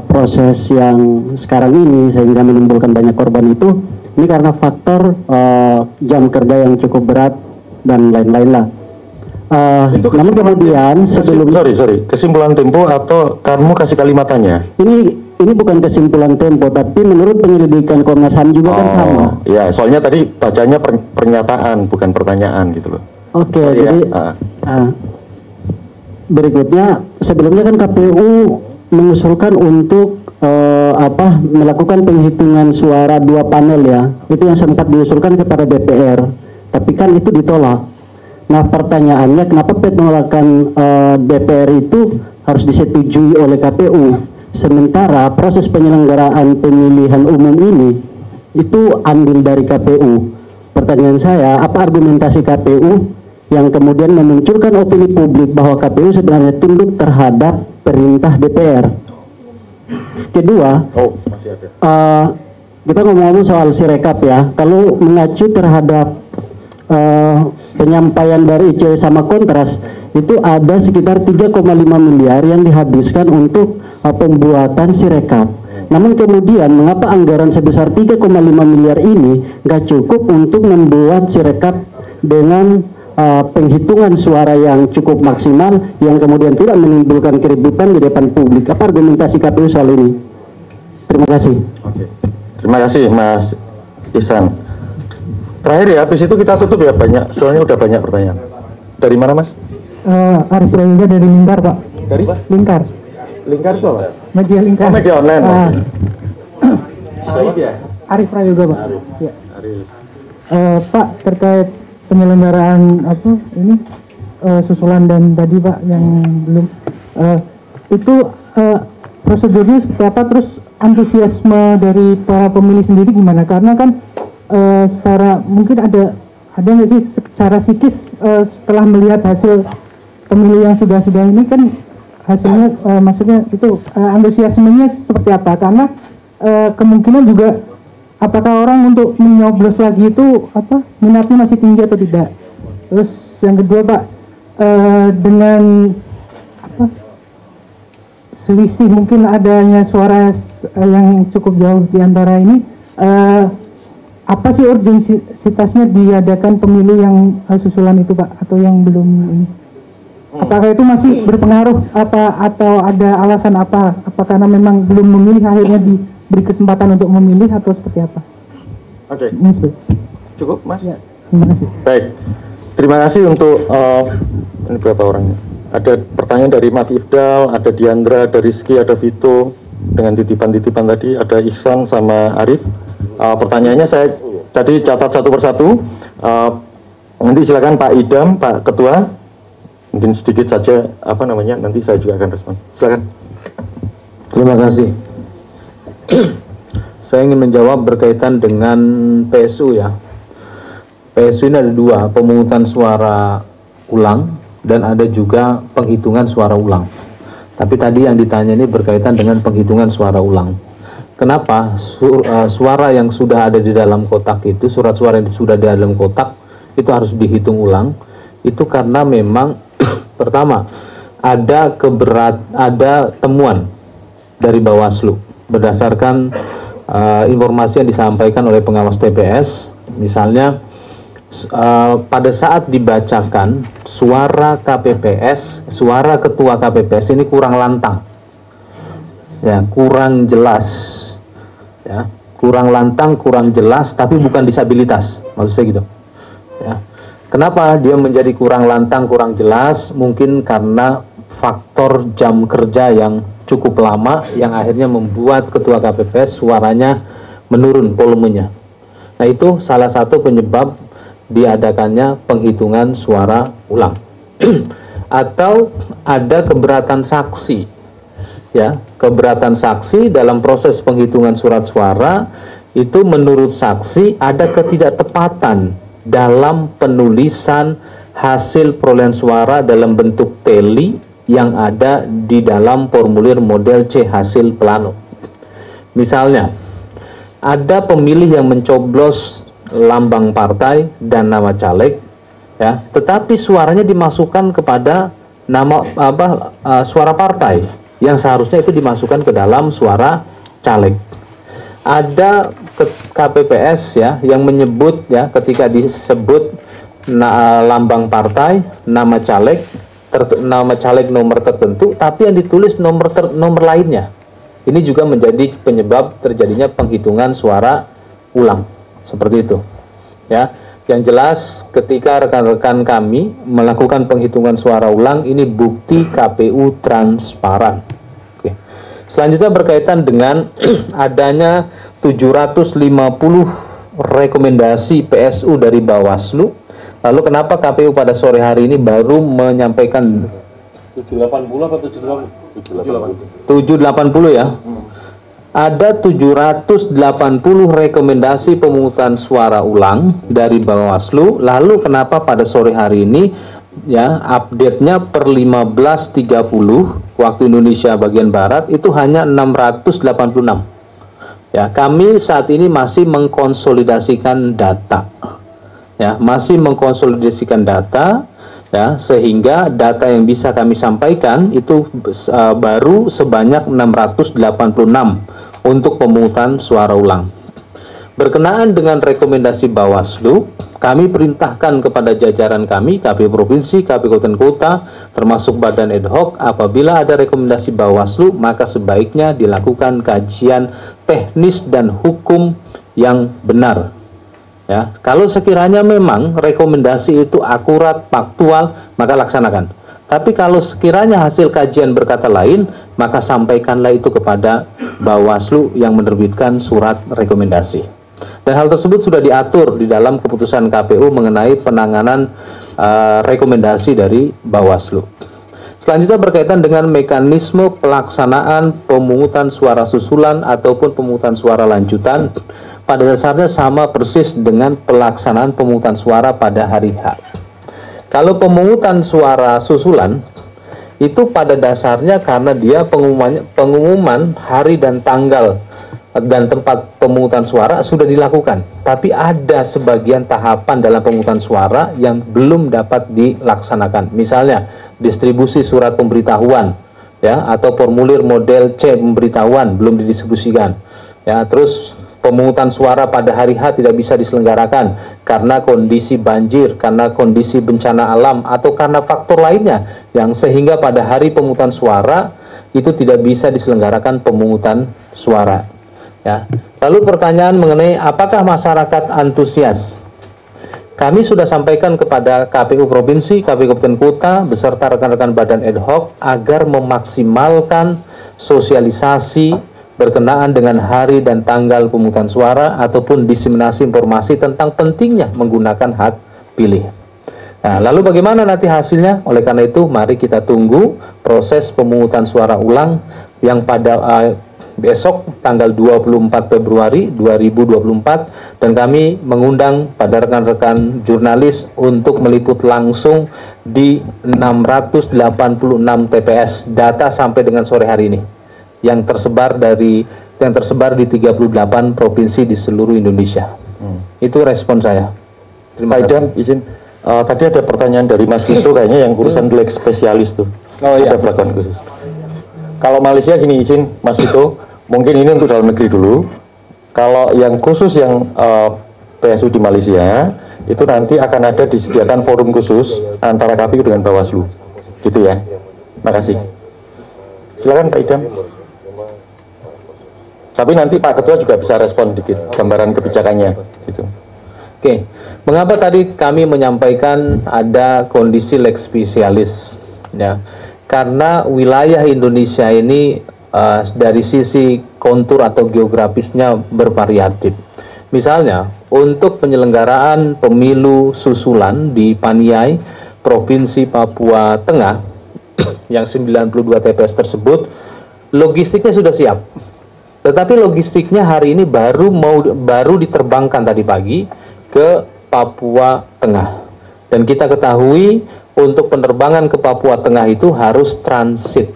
proses yang sekarang ini sehingga menimbulkan banyak korban itu, ini karena faktor jam kerja yang cukup berat dan lain-lain lah. Namun kemudian sebelum sorry, kesimpulan Tempo atau kamu kasih kalimatannya? Ini bukan kesimpulan Tempo, tapi menurut penyelidikan Komnas HAM juga kan sama. Iya, soalnya tadi bacanya pernyataan bukan pertanyaan gitu loh. Oke, jadi berikutnya sebelumnya kan KPU mengusulkan untuk melakukan penghitungan suara 2 panel ya. Itu yang sempat diusulkan kepada DPR, tapi kan itu ditolak. Nah, pertanyaannya kenapa penolakan DPR itu harus disetujui oleh KPU, sementara proses penyelenggaraan pemilihan umum ini itu andil dari KPU. Pertanyaan saya, apa argumentasi KPU yang kemudian memunculkan opini publik bahwa KPU sebenarnya tunduk terhadap perintah DPR? Kedua, kita ngomong soal Sirekap ya. Kalau mengacu terhadap penyampaian dari ICW sama Kontras, itu ada sekitar 3,5 miliar yang dihabiskan untuk pembuatan Sirekap. Namun kemudian mengapa anggaran sebesar 3,5 miliar ini nggak cukup untuk membuat Sirekap dengan penghitungan suara yang cukup maksimal yang kemudian tidak menimbulkan keributan di depan publik? Apa argumentasi KPU soal ini? Terima kasih. Oke. Terima kasih Mas Ihsan. Terakhir ya, habis itu kita tutup ya, banyak, soalnya udah banyak pertanyaan. Dari mana Mas? Arif Prayoga dari Lingkar Pak. Dari? Lingkar. Lingkar itu apa? Media Lingkar. Oh, media online. Arif ya? Arif Prayoga Pak. Ya. Arif. Pak, terkait penyelenggaraan susulan dan tadi Pak yang belum itu prosedurnya seperti apa, terus antusiasme dari para pemilih sendiri gimana? Karena kan secara mungkin ada nggak sih secara psikis setelah melihat hasil pemilu yang sudah ini kan hasilnya maksudnya itu antusiasmenya seperti apa? Karena kemungkinan juga apakah orang untuk menyoblos lagi itu minatnya masih tinggi atau tidak? Terus yang kedua Pak, dengan selisih mungkin adanya suara yang cukup jauh di antara ini, apa sih urgensitasnya diadakan pemilu yang susulan itu Pak, atau yang belum ini? Apakah itu masih berpengaruh atau ada alasan apa? Karena memang belum memilih akhirnya diberi kesempatan untuk memilih atau seperti apa? Oke. Ini Cukup Mas? Ya, terima kasih. Baik. Terima kasih untuk ini berapa orangnya? Ada pertanyaan dari Mas Ifdal, ada Diandra, ada Rizky, ada Vito dengan titipan-titipan tadi, ada Ihsan sama Arif. Pertanyaannya saya tadi catat satu persatu. Nanti silakan Pak Idam, Pak Ketua, mungkin sedikit saja nanti saya juga akan respon. Silakan. Terima kasih. Saya ingin menjawab berkaitan dengan PSU ya. PSU ini ada dua, pemungutan suara ulang dan ada juga penghitungan suara ulang. Tapi tadi yang ditanya ini berkaitan dengan penghitungan suara ulang. Kenapa suara yang sudah ada di dalam kotak itu, surat suara yang sudah di dalam kotak itu harus dihitung ulang? Itu karena memang pertama ada temuan dari Bawaslu berdasarkan informasi yang disampaikan oleh pengawas TPS, misalnya pada saat dibacakan suara KPPS, suara ketua KPPS ini kurang lantang, ya, kurang jelas, ya, kurang lantang, kurang jelas, tapi bukan disabilitas, maksud saya gitu, ya. Kenapa dia menjadi kurang lantang, kurang jelas? Mungkin karena faktor jam kerja yang cukup lama yang akhirnya membuat ketua KPPS suaranya menurun volumenya. Nah, itu salah satu penyebab diadakannya penghitungan suara ulang. Atau ada keberatan saksi, ya, keberatan saksi dalam proses penghitungan surat suara itu menurut saksi ada ketidaktepatan dalam penulisan hasil perolehan suara dalam bentuk teli yang ada di dalam formulir model C hasil plano. Misalnya, ada pemilih yang mencoblos lambang partai dan nama caleg, ya, tetapi suaranya dimasukkan kepada nama suara partai yang seharusnya itu dimasukkan ke dalam suara caleg. Ada KPPS ya yang menyebut, ya, ketika disebut lambang partai, nama caleg nomor tertentu, tapi yang ditulis nomor lainnya. Ini juga menjadi penyebab terjadinya penghitungan suara ulang. Seperti itu, ya. Yang jelas ketika rekan-rekan kami melakukan penghitungan suara ulang, ini bukti KPU transparan. Oke. Selanjutnya berkaitan dengan adanya 750 rekomendasi PSU dari Bawaslu. Lalu kenapa KPU pada sore hari ini baru menyampaikan 780 apa 780 ya? Ada 780 rekomendasi pemungutan suara ulang dari Bawaslu. Lalu kenapa pada sore hari ini, ya, update-nya per 15.30 waktu Indonesia bagian Barat itu hanya 686. Ya, kami saat ini masih mengkonsolidasikan data. Ya, masih mengkonsolidasikan data, ya, sehingga data yang bisa kami sampaikan itu baru sebanyak 686 untuk pemungutan suara ulang. Berkenaan dengan rekomendasi Bawaslu, kami perintahkan kepada jajaran kami, KPU Provinsi, KPU Kabupaten Kota, termasuk Badan Ad Hoc, apabila ada rekomendasi Bawaslu, maka sebaiknya dilakukan kajian teknis dan hukum yang benar. Ya, kalau sekiranya memang rekomendasi itu akurat, faktual, maka laksanakan. Tapi kalau sekiranya hasil kajian berkata lain, maka sampaikanlah itu kepada Bawaslu yang menerbitkan surat rekomendasi. Dan hal tersebut sudah diatur di dalam keputusan KPU mengenai penanganan rekomendasi dari Bawaslu. Selanjutnya berkaitan dengan mekanisme pelaksanaan pemungutan suara susulan ataupun pemungutan suara lanjutan. Pada dasarnya sama persis dengan pelaksanaan pemungutan suara pada hari H. Kalau pemungutan suara susulan itu pada dasarnya karena dia pengumuman hari dan tanggal dan tempat pemungutan suara sudah dilakukan, tapi ada sebagian tahapan dalam pemungutan suara yang belum dapat dilaksanakan. Misalnya distribusi surat pemberitahuan, ya, atau formulir model C pemberitahuan belum didistribusikan, ya. Terus pemungutan suara pada hari H tidak bisa diselenggarakan karena kondisi banjir, karena kondisi bencana alam, atau karena faktor lainnya yang sehingga pada hari pemungutan suara itu tidak bisa diselenggarakan pemungutan suara, ya. Lalu pertanyaan mengenai apakah masyarakat antusias? Kami sudah sampaikan kepada KPU Provinsi, KPU Kabupaten Kota, beserta rekan-rekan badan ad hoc agar memaksimalkan sosialisasi berkenaan dengan hari dan tanggal pemungutan suara ataupun diseminasi informasi tentang pentingnya menggunakan hak pilih. Nah, lalu bagaimana nanti hasilnya? Oleh karena itu, mari kita tunggu proses pemungutan suara ulang yang pada besok tanggal 24 Februari 2024, dan kami mengundang pada rekan-rekan jurnalis untuk meliput langsung di 686 TPS data sampai dengan sore hari ini yang tersebar di 38 provinsi di seluruh Indonesia. Itu respon saya. Terima kasih. Izin, tadi ada pertanyaan dari Mas Vito kayaknya yang urusan leg spesialis tuh. Oh iya. Ada perlakuan khusus. Kalau Malaysia gini, izin Mas Vito, mungkin ini untuk dalam negeri dulu. Kalau yang khusus yang PSU di Malaysia itu nanti akan ada disediakan forum khusus antara KPU dengan Bawaslu, gitu ya. Makasih. Silakan Pak Idam. Tapi nanti Pak Ketua juga bisa respon dikit gambaran kebijakannya, gitu. Oke, mengapa tadi kami menyampaikan ada kondisi leg spesialis? Ya, karena wilayah Indonesia ini dari sisi kontur atau geografisnya bervariatif. Misalnya, untuk penyelenggaraan pemilu susulan di Paniai, Provinsi Papua Tengah, yang 92 TPS tersebut, logistiknya sudah siap. Tetapi logistiknya hari ini baru diterbangkan tadi pagi ke Papua Tengah. Dan kita ketahui untuk penerbangan ke Papua Tengah itu harus transit.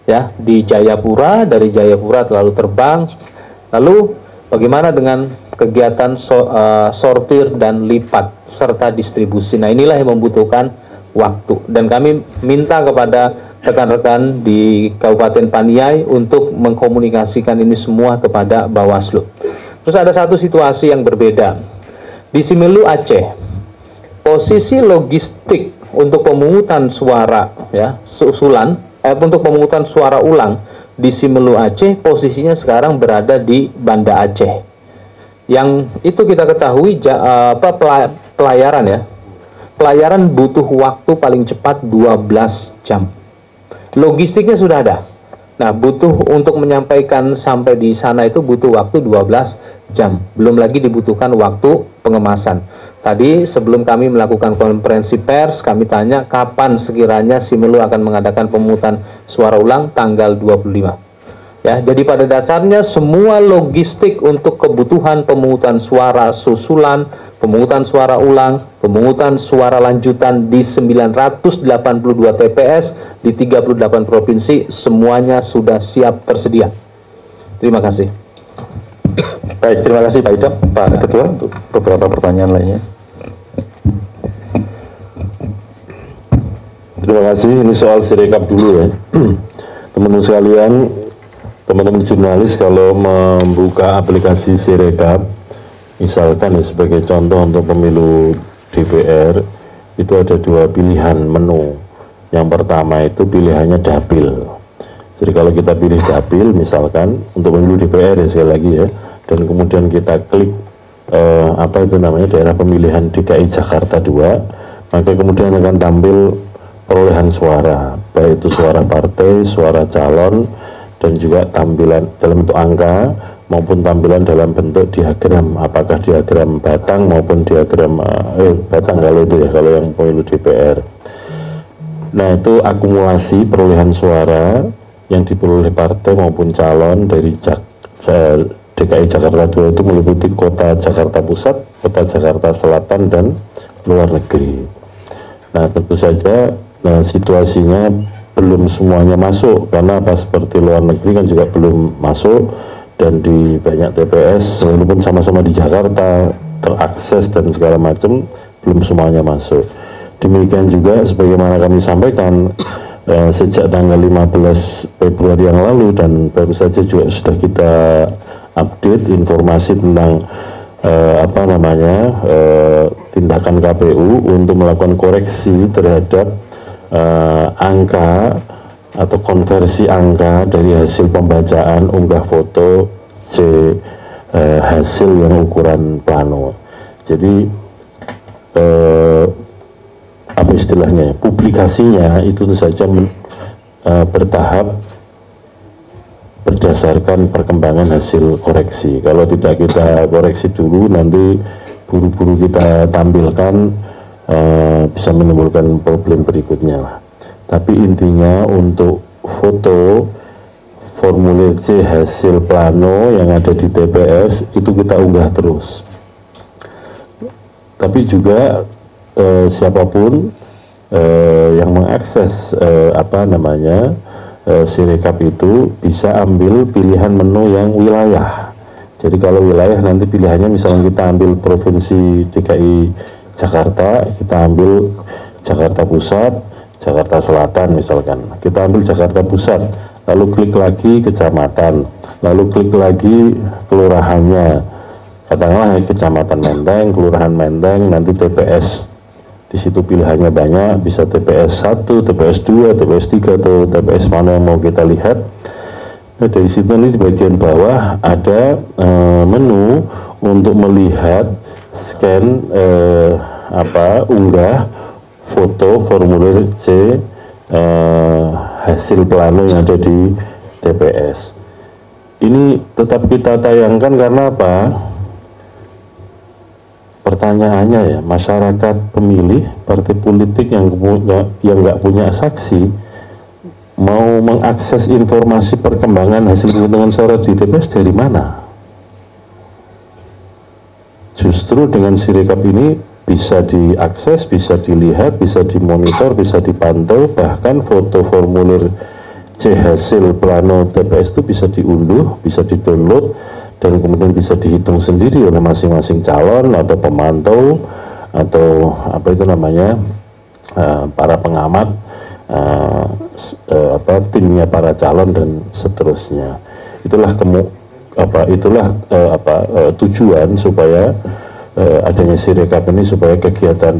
Ya, di Jayapura, dari Jayapura lalu terbang. Lalu bagaimana dengan kegiatan sortir dan lipat serta distribusi? Nah, inilah yang membutuhkan waktu, dan kami minta kepada rekan-rekan di Kabupaten Paniai untuk mengkomunikasikan ini semua kepada Bawaslu. Terus ada satu situasi yang berbeda di Simelu Aceh. Posisi logistik untuk pemungutan suara ya susulan untuk pemungutan suara ulang di Simelu Aceh, posisinya sekarang berada di Banda Aceh. Yang itu kita ketahui pelayaran ya. Pelayaran butuh waktu paling cepat 12 jam. Logistiknya sudah ada. Nah, butuh untuk menyampaikan sampai di sana itu butuh waktu 12 jam. Belum lagi dibutuhkan waktu pengemasan. Tadi sebelum kami melakukan konferensi pers, kami tanya kapan sekiranya Simelu akan mengadakan pemungutan suara ulang tanggal 25. Ya, jadi pada dasarnya semua logistik untuk kebutuhan pemungutan suara susulan, pemungutan suara ulang, pemungutan suara lanjutan di 982 TPS di 38 provinsi semuanya sudah siap tersedia. Terima kasih. Baik, terima kasih Pak Idam. Pak Ketua untuk beberapa pertanyaan lainnya. Terima kasih. Ini soal Sirekap dulu ya. Teman-teman sekalian, teman-teman jurnalis kalau membuka aplikasi Sirekap, misalkan ya, sebagai contoh untuk pemilu DPR, itu ada dua pilihan menu. Yang pertama itu pilihannya dapil. Jadi kalau kita pilih dapil misalkan untuk pemilu DPR ya sekali lagi ya, dan kemudian kita klik daerah pemilihan DKI Jakarta 2, maka kemudian akan tampil perolehan suara, baik itu suara partai, suara calon, dan juga tampilan dalam bentuk angka maupun tampilan dalam bentuk diagram, apakah diagram batang maupun diagram batang kalau itu ya, kalau yang pemilu DPR. Nah, itu akumulasi perolehan suara yang diperoleh partai maupun calon dari DKI Jakarta 2 itu meliputi kota Jakarta Pusat, kota Jakarta Selatan, dan luar negeri. Nah, tentu saja situasinya belum semuanya masuk, karena apa, seperti luar negeri kan juga belum masuk, dan di banyak TPS walaupun sama-sama di Jakarta terakses dan segala macam, belum semuanya masuk. Demikian juga sebagaimana kami sampaikan sejak tanggal 15 Februari yang lalu, dan baru saja juga sudah kita update informasi tentang tindakan KPU untuk melakukan koreksi terhadap angka atau konversi angka dari hasil pembacaan unggah foto hasil yang ukuran plano. Jadi apa istilahnya, publikasinya itu tentu saja bertahap berdasarkan perkembangan hasil koreksi. Kalau tidak kita koreksi dulu, nanti buru-buru kita tampilkan, bisa menimbulkan problem berikutnya lah. Tapi intinya untuk foto formulir C hasil plano yang ada di TPS itu kita unggah terus. Tapi juga siapapun yang mengakses Sirekap itu bisa ambil pilihan menu yang wilayah. Jadi kalau wilayah nanti pilihannya misalnya kita ambil provinsi DKI Jakarta, kita ambil Jakarta Pusat, Jakarta Selatan misalkan. Kita ambil Jakarta Pusat, lalu klik lagi kecamatan, lalu klik lagi kelurahannya. Katakanlah kecamatan Menteng, kelurahan Menteng, nanti TPS. Di situ pilihannya banyak, bisa TPS 1, TPS 2, TPS 3, atau TPS mana yang mau kita lihat. Nah, dari situ ini di bagian bawah ada menu untuk melihat scan unggah foto formulir C hasil plano yang ada di TPS. Ini tetap kita tayangkan karena apa? Pertanyaannya ya, masyarakat pemilih partai politik yang nggak punya saksi mau mengakses informasi perkembangan hasil penghitungan suara di TPS dari mana? Justru dengan Sirekap ini bisa diakses, bisa dilihat, bisa dimonitor, bisa dipantau, bahkan foto formulir C hasil plano TPS itu bisa diunduh, bisa didownload, dan kemudian bisa dihitung sendiri oleh masing-masing calon atau pemantau atau para pengamat, timnya para calon dan seterusnya. Itulah tujuan supaya adanya Sirekap ini, supaya kegiatan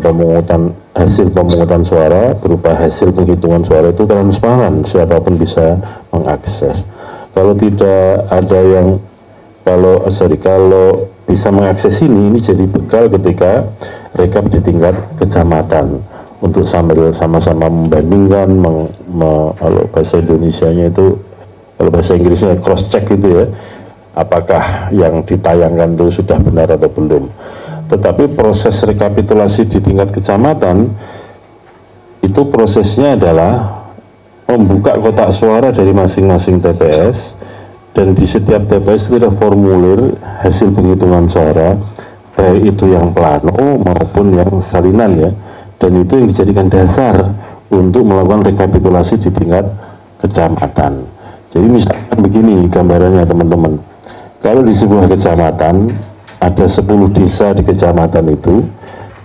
hasil pemungutan suara berupa hasil penghitungan suara itu transparan, siapapun bisa mengakses. Kalau tidak ada yang kalau bisa mengakses ini jadi bekal ketika rekap di tingkat kecamatan untuk sambil sama-sama membandingkan, kalau bahasa Indonesianya itu, kalau bahasa Inggrisnya cross check gitu ya, apakah yang ditayangkan itu sudah benar atau belum. Tetapi proses rekapitulasi di tingkat kecamatan itu prosesnya adalah membuka kotak suara dari masing-masing TPS, dan di setiap TPS itu ada formulir hasil penghitungan suara, baik itu yang plano maupun yang salinan ya, dan itu yang dijadikan dasar untuk melakukan rekapitulasi di tingkat kecamatan. Jadi misalkan begini gambarannya teman-teman, kalau di sebuah kecamatan ada 10 desa di kecamatan itu,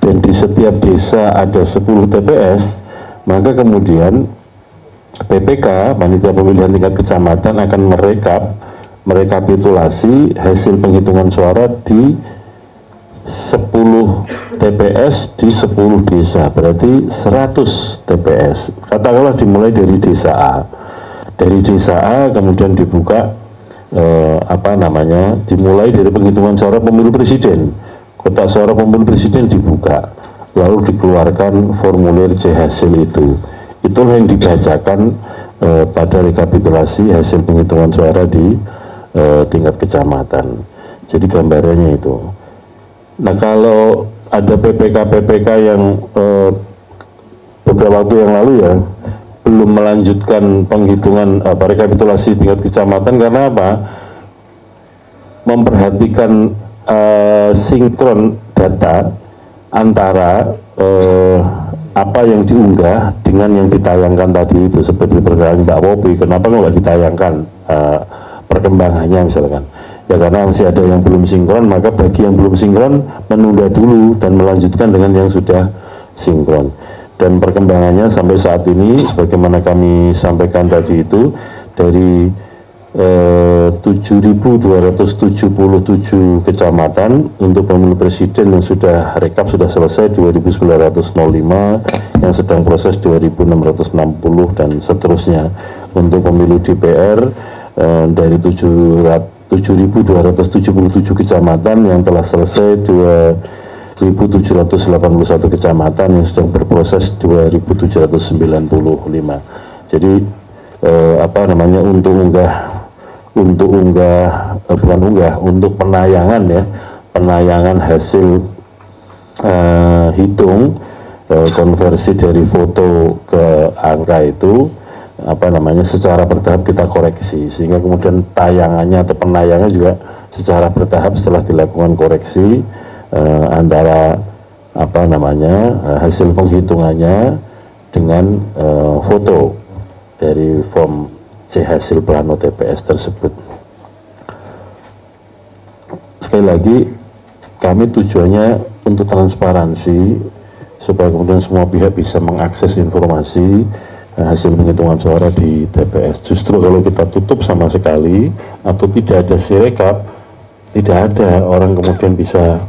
dan di setiap desa ada 10 TPS, maka kemudian PPK, Panitia Pemilihan Tingkat Kecamatan, akan merekapitulasi hasil penghitungan suara di 10 TPS di 10 desa, berarti 100 TPS. Katakanlah dimulai dari desa A. Dari desa A kemudian dibuka dimulai dari penghitungan suara pemilu presiden. Kotak suara pemilu presiden dibuka, lalu dikeluarkan formulir C hasil itu. Itulah yang dibacakan pada rekapitulasi hasil penghitungan suara di tingkat kecamatan. Jadi gambarannya itu. Nah, kalau ada PPK yang beberapa waktu yang lalu ya belum melanjutkan penghitungan rekapitulasi tingkat kecamatan karena apa? Memperhatikan sinkron data antara apa yang diunggah dengan yang ditayangkan tadi itu, seperti perkara Mbak Popi, kenapa nggak ditayangkan perkembangannya misalkan ya, karena masih ada yang belum sinkron, maka bagi yang belum sinkron menunda dulu dan melanjutkan dengan yang sudah sinkron. Dan perkembangannya sampai saat ini sebagaimana kami sampaikan tadi itu, dari 7.277 kecamatan untuk pemilu presiden yang sudah rekap sudah selesai 2.905, yang sedang proses 2.660 dan seterusnya. Untuk pemilu DPR dari 7.277 kecamatan yang telah selesai 1.781 kecamatan yang sedang berproses 2.795. Jadi untuk penayangan ya, penayangan hasil hitung konversi dari foto ke angka itu secara bertahap kita koreksi, sehingga kemudian tayangannya atau penayangannya juga secara bertahap setelah dilakukan koreksi antara hasil penghitungannya dengan foto dari form C hasil plano TPS tersebut. Sekali lagi, kami tujuannya untuk transparansi supaya kemudian semua pihak bisa mengakses informasi hasil penghitungan suara di TPS. Justru kalau kita tutup sama sekali atau tidak ada sirekap, tidak ada orang kemudian bisa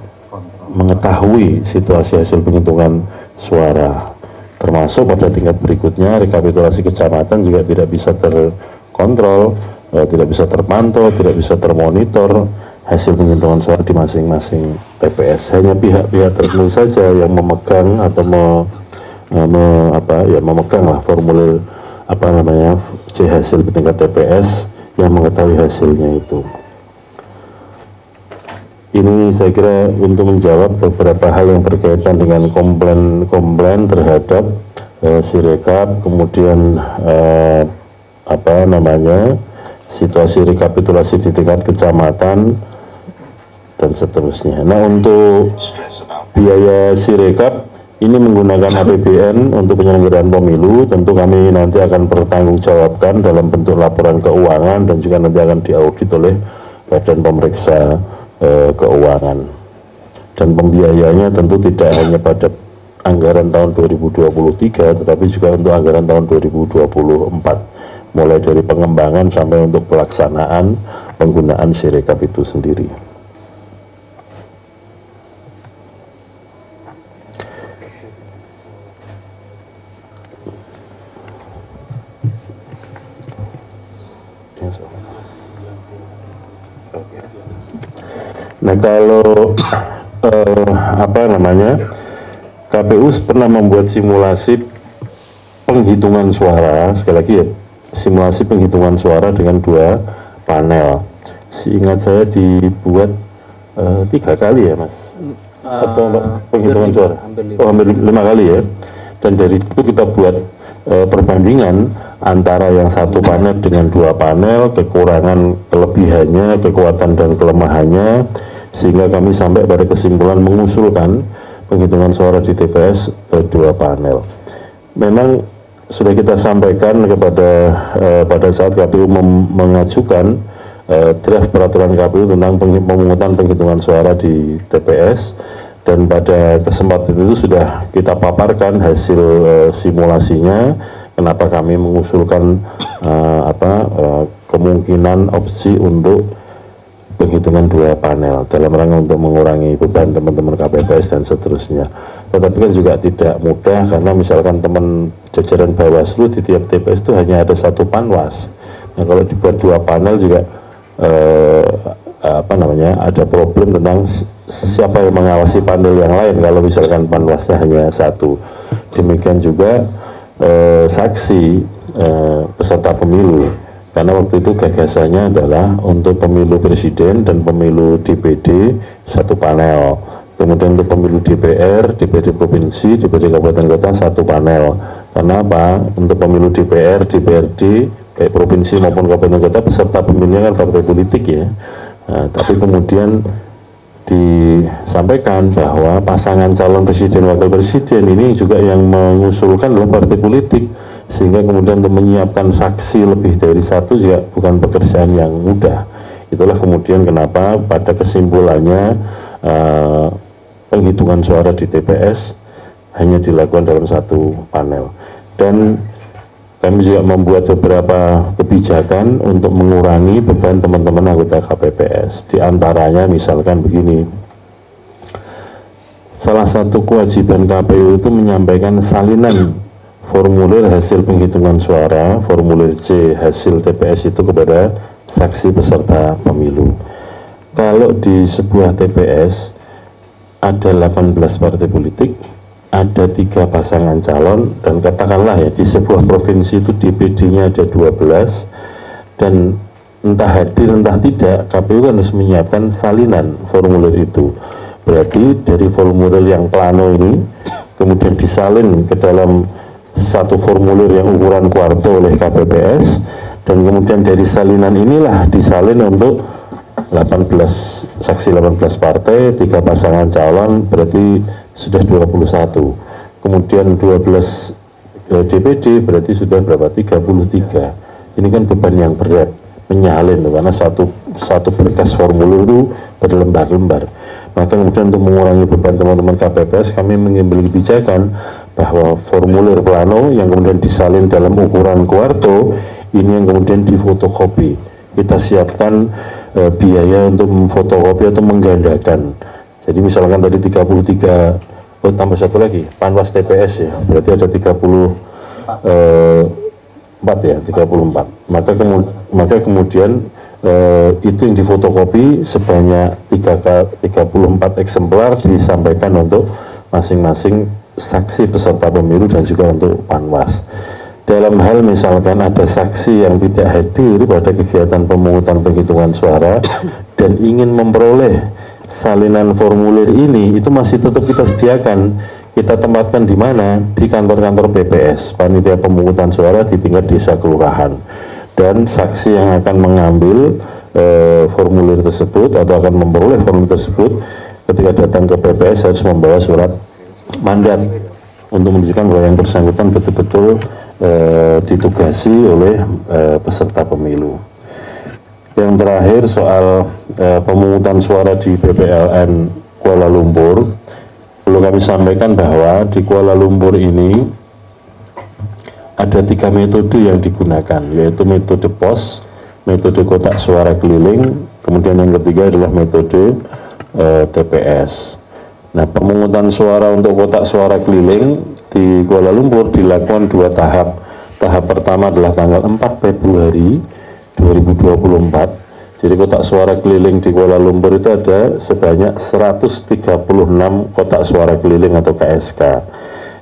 mengetahui situasi hasil penghitungan suara, termasuk pada tingkat berikutnya rekapitulasi kecamatan juga tidak bisa terkontrol, tidak bisa terpantau, tidak bisa termonitor hasil penghitungan suara di masing-masing TPS. Hanya pihak-pihak tertentu saja yang memegang atau memegang formulir C hasil di tingkat TPS yang mengetahui hasilnya itu. Ini saya kira untuk menjawab beberapa hal yang berkaitan dengan komplain terhadap Sirekap, kemudian situasi rekapitulasi di tingkat kecamatan dan seterusnya. Nah, untuk biaya Sirekap ini menggunakan APBN untuk penyelenggaraan pemilu, tentu kami nanti akan bertanggungjawabkan dalam bentuk laporan keuangan dan juga nanti akan diaudit oleh Badan Pemeriksa Keuangan. Dan pembiayanya tentu tidak hanya pada anggaran tahun 2023, tetapi juga untuk anggaran tahun 2024, mulai dari pengembangan sampai untuk pelaksanaan penggunaan Sirekap itu sendiri. Nah, kalau KPU pernah membuat simulasi penghitungan suara, sekali lagi ya, simulasi penghitungan suara dengan 2 panel. Seingat saya dibuat 3 kali ya, Mas? Penghitungan suara? Hampir 5 kali ya. Dan dari itu kita buat perbandingan antara yang 1 panel dengan 2 panel, kekurangan, kelebihannya, kekuatan dan kelemahannya, sehingga kami sampai pada kesimpulan mengusulkan penghitungan suara di TPS 2 panel. Memang sudah kita sampaikan kepada pada saat KPU mengajukan draft peraturan KPU tentang pemungutan penghitungan suara di TPS, dan pada kesempatan itu sudah kita paparkan hasil simulasinya, kenapa kami mengusulkan kemungkinan opsi untuk penghitungan 2 panel dalam rangka untuk mengurangi beban teman-teman KPPS dan seterusnya. Tetapi kan juga tidak mudah, karena misalkan teman jajaran Bawaslu di tiap TPS itu hanya ada 1 panwas. Nah, kalau dibuat 2 panel juga ada problem tentang siapa yang mengawasi panel yang lain kalau misalkan panwasnya hanya 1. Demikian juga saksi peserta pemilu, karena waktu itu gagasannya adalah untuk pemilu presiden dan pemilu DPD 1 panel, kemudian untuk pemilu DPR, DPD provinsi, DPD kabupaten kota 1 panel. Karena apa? Untuk pemilu DPR, DPRD, baik provinsi maupun kabupaten kota, peserta pemilunya kan partai politik ya. Nah, tapi kemudian disampaikan bahwa pasangan calon presiden wakil presiden ini juga yang mengusulkan adalah partai politik, sehingga kemudian untuk menyiapkan saksi lebih dari 1 juga bukan pekerjaan yang mudah. Itulah kemudian kenapa pada kesimpulannya penghitungan suara di TPS hanya dilakukan dalam 1 panel. Dan kami juga membuat beberapa kebijakan untuk mengurangi beban teman-teman anggota KPPS. Di antaranya misalkan begini, salah satu kewajiban KPU itu menyampaikan salinan formulir hasil penghitungan suara, formulir C hasil TPS itu kepada saksi peserta pemilu. Kalau di sebuah TPS ada 18 partai politik, ada 3 pasangan calon, dan katakanlah ya di sebuah provinsi itu DPD-nya ada 12, dan entah hadir entah tidak, KPU kan harus menyiapkan salinan formulir itu. Berarti dari formulir yang plano ini kemudian disalin ke dalam satu formulir yang ukuran kuarto oleh KPPS, dan kemudian dari salinan inilah disalin untuk 18 saksi 18 partai, 3 pasangan calon, berarti sudah 21. Kemudian 12 DPD berarti sudah berapa? 33. Ini kan beban yang berat menyalin, karena satu berkas formulir itu berlembar-lembar. Maka kemudian untuk mengurangi beban teman-teman KPPS, kami mengambil kebijakan bahwa formulir plano yang kemudian disalin dalam ukuran kuarto ini yang kemudian difotokopi. Kita siapkan biaya untuk memfotokopi atau menggandakan. Jadi misalkan tadi 33, tambah satu lagi, Panwas TPS ya, berarti ada 34 ya, 34. Maka kemudian itu yang difotokopi sebanyak 34 eksemplar disampaikan untuk masing-masing saksi peserta pemilu dan juga untuk Panwas. Dalam hal misalkan ada saksi yang tidak hadir pada kegiatan pemungutan penghitungan suara dan ingin memperoleh salinan formulir ini, itu masih tetap kita sediakan. Kita tempatkan di mana? Di kantor-kantor PPS, panitia pemungutan suara di tingkat desa kelurahan. Dan saksi yang akan mengambil formulir tersebut atau akan memperoleh formulir tersebut ketika datang ke PPS harus membawa surat mandat untuk menunjukkan bahwa yang bersangkutan betul-betul ditugasi oleh peserta pemilu. Yang terakhir soal pemungutan suara di PPLN Kuala Lumpur, perlu kami sampaikan bahwa di Kuala Lumpur ini ada 3 metode yang digunakan, yaitu metode pos, metode kotak suara keliling, kemudian yang ketiga adalah metode TPS. Nah, pemungutan suara untuk kotak suara keliling di Kuala Lumpur dilakukan 2 tahap. Tahap pertama adalah tanggal 4 Februari 2024. Jadi kotak suara keliling di Kuala Lumpur itu ada sebanyak 136 kotak suara keliling atau KSK.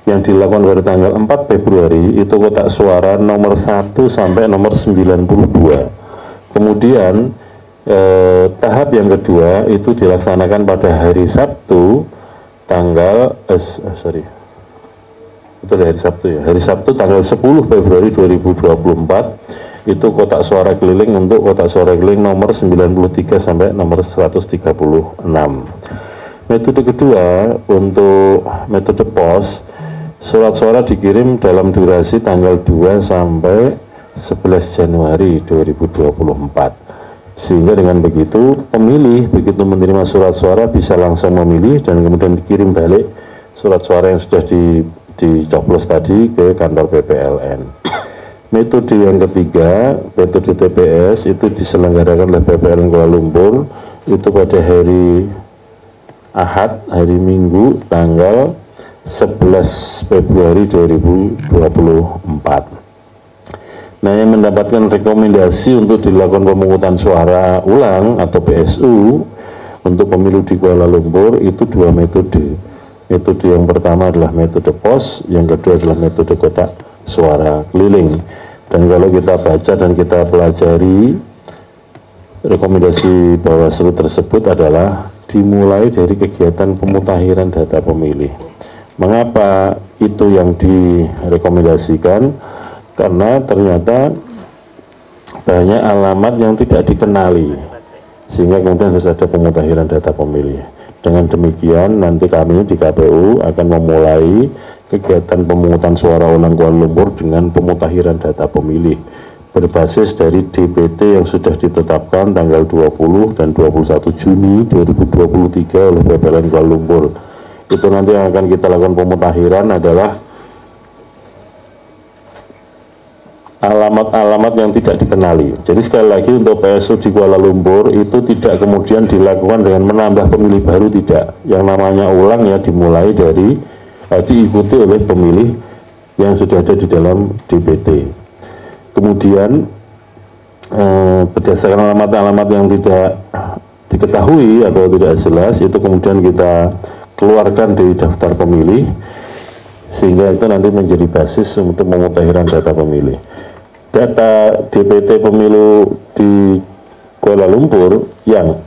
Yang dilakukan pada tanggal 4 Februari itu kotak suara nomor 1 sampai nomor 92. Kemudian tahap yang kedua itu dilaksanakan pada hari Sabtu tanggal hari Sabtu tanggal 10 Februari 2024 itu kotak suara keliling untuk kotak suara keliling nomor 93 sampai nomor 136. Metode kedua untuk metode pos, surat suara dikirim dalam durasi tanggal 2 sampai 11 Januari 2024. Sehingga dengan begitu pemilih begitu menerima surat suara bisa langsung memilih dan kemudian dikirim balik surat suara yang sudah dicoblos tadi ke kantor PPLN. Metode yang ketiga, metode TPS, itu diselenggarakan oleh PPLN Kuala Lumpur itu pada hari Ahad, hari Minggu, tanggal 11 Februari 2024. Nah, yang mendapatkan rekomendasi untuk dilakukan pemungutan suara ulang atau PSU untuk pemilu di Kuala Lumpur itu 2 metode. Metode yang pertama adalah metode pos, yang kedua adalah metode kotak suara keliling. Dan kalau kita baca dan kita pelajari rekomendasi Bawaslu tersebut adalah dimulai dari kegiatan pemutakhiran data pemilih. Mengapa itu yang direkomendasikan? Karena ternyata banyak alamat yang tidak dikenali, sehingga kemudian harus ada pemutakhiran data pemilih. Dengan demikian nanti kami di KPU akan memulai kegiatan pemungutan suara ulang Kuala Lumpur dengan pemutakhiran data pemilih berbasis dari DPT yang sudah ditetapkan tanggal 20 dan 21 Juni 2023 oleh PPLN Kuala Lumpur. Itu nanti yang akan kita lakukan pemutakhiran adalah alamat-alamat yang tidak dikenali. Jadi sekali lagi untuk PSU di Kuala Lumpur itu tidak kemudian dilakukan dengan menambah pemilih baru, tidak. Yang namanya ulang ya dimulai dari diikuti oleh pemilih yang sudah ada di dalam DPT. Kemudian berdasarkan alamat-alamat yang tidak diketahui atau tidak jelas itu kemudian kita keluarkan di daftar pemilih, sehingga itu nanti menjadi basis untuk pemutahiran data pemilih. Data DPT pemilu di Kuala Lumpur yang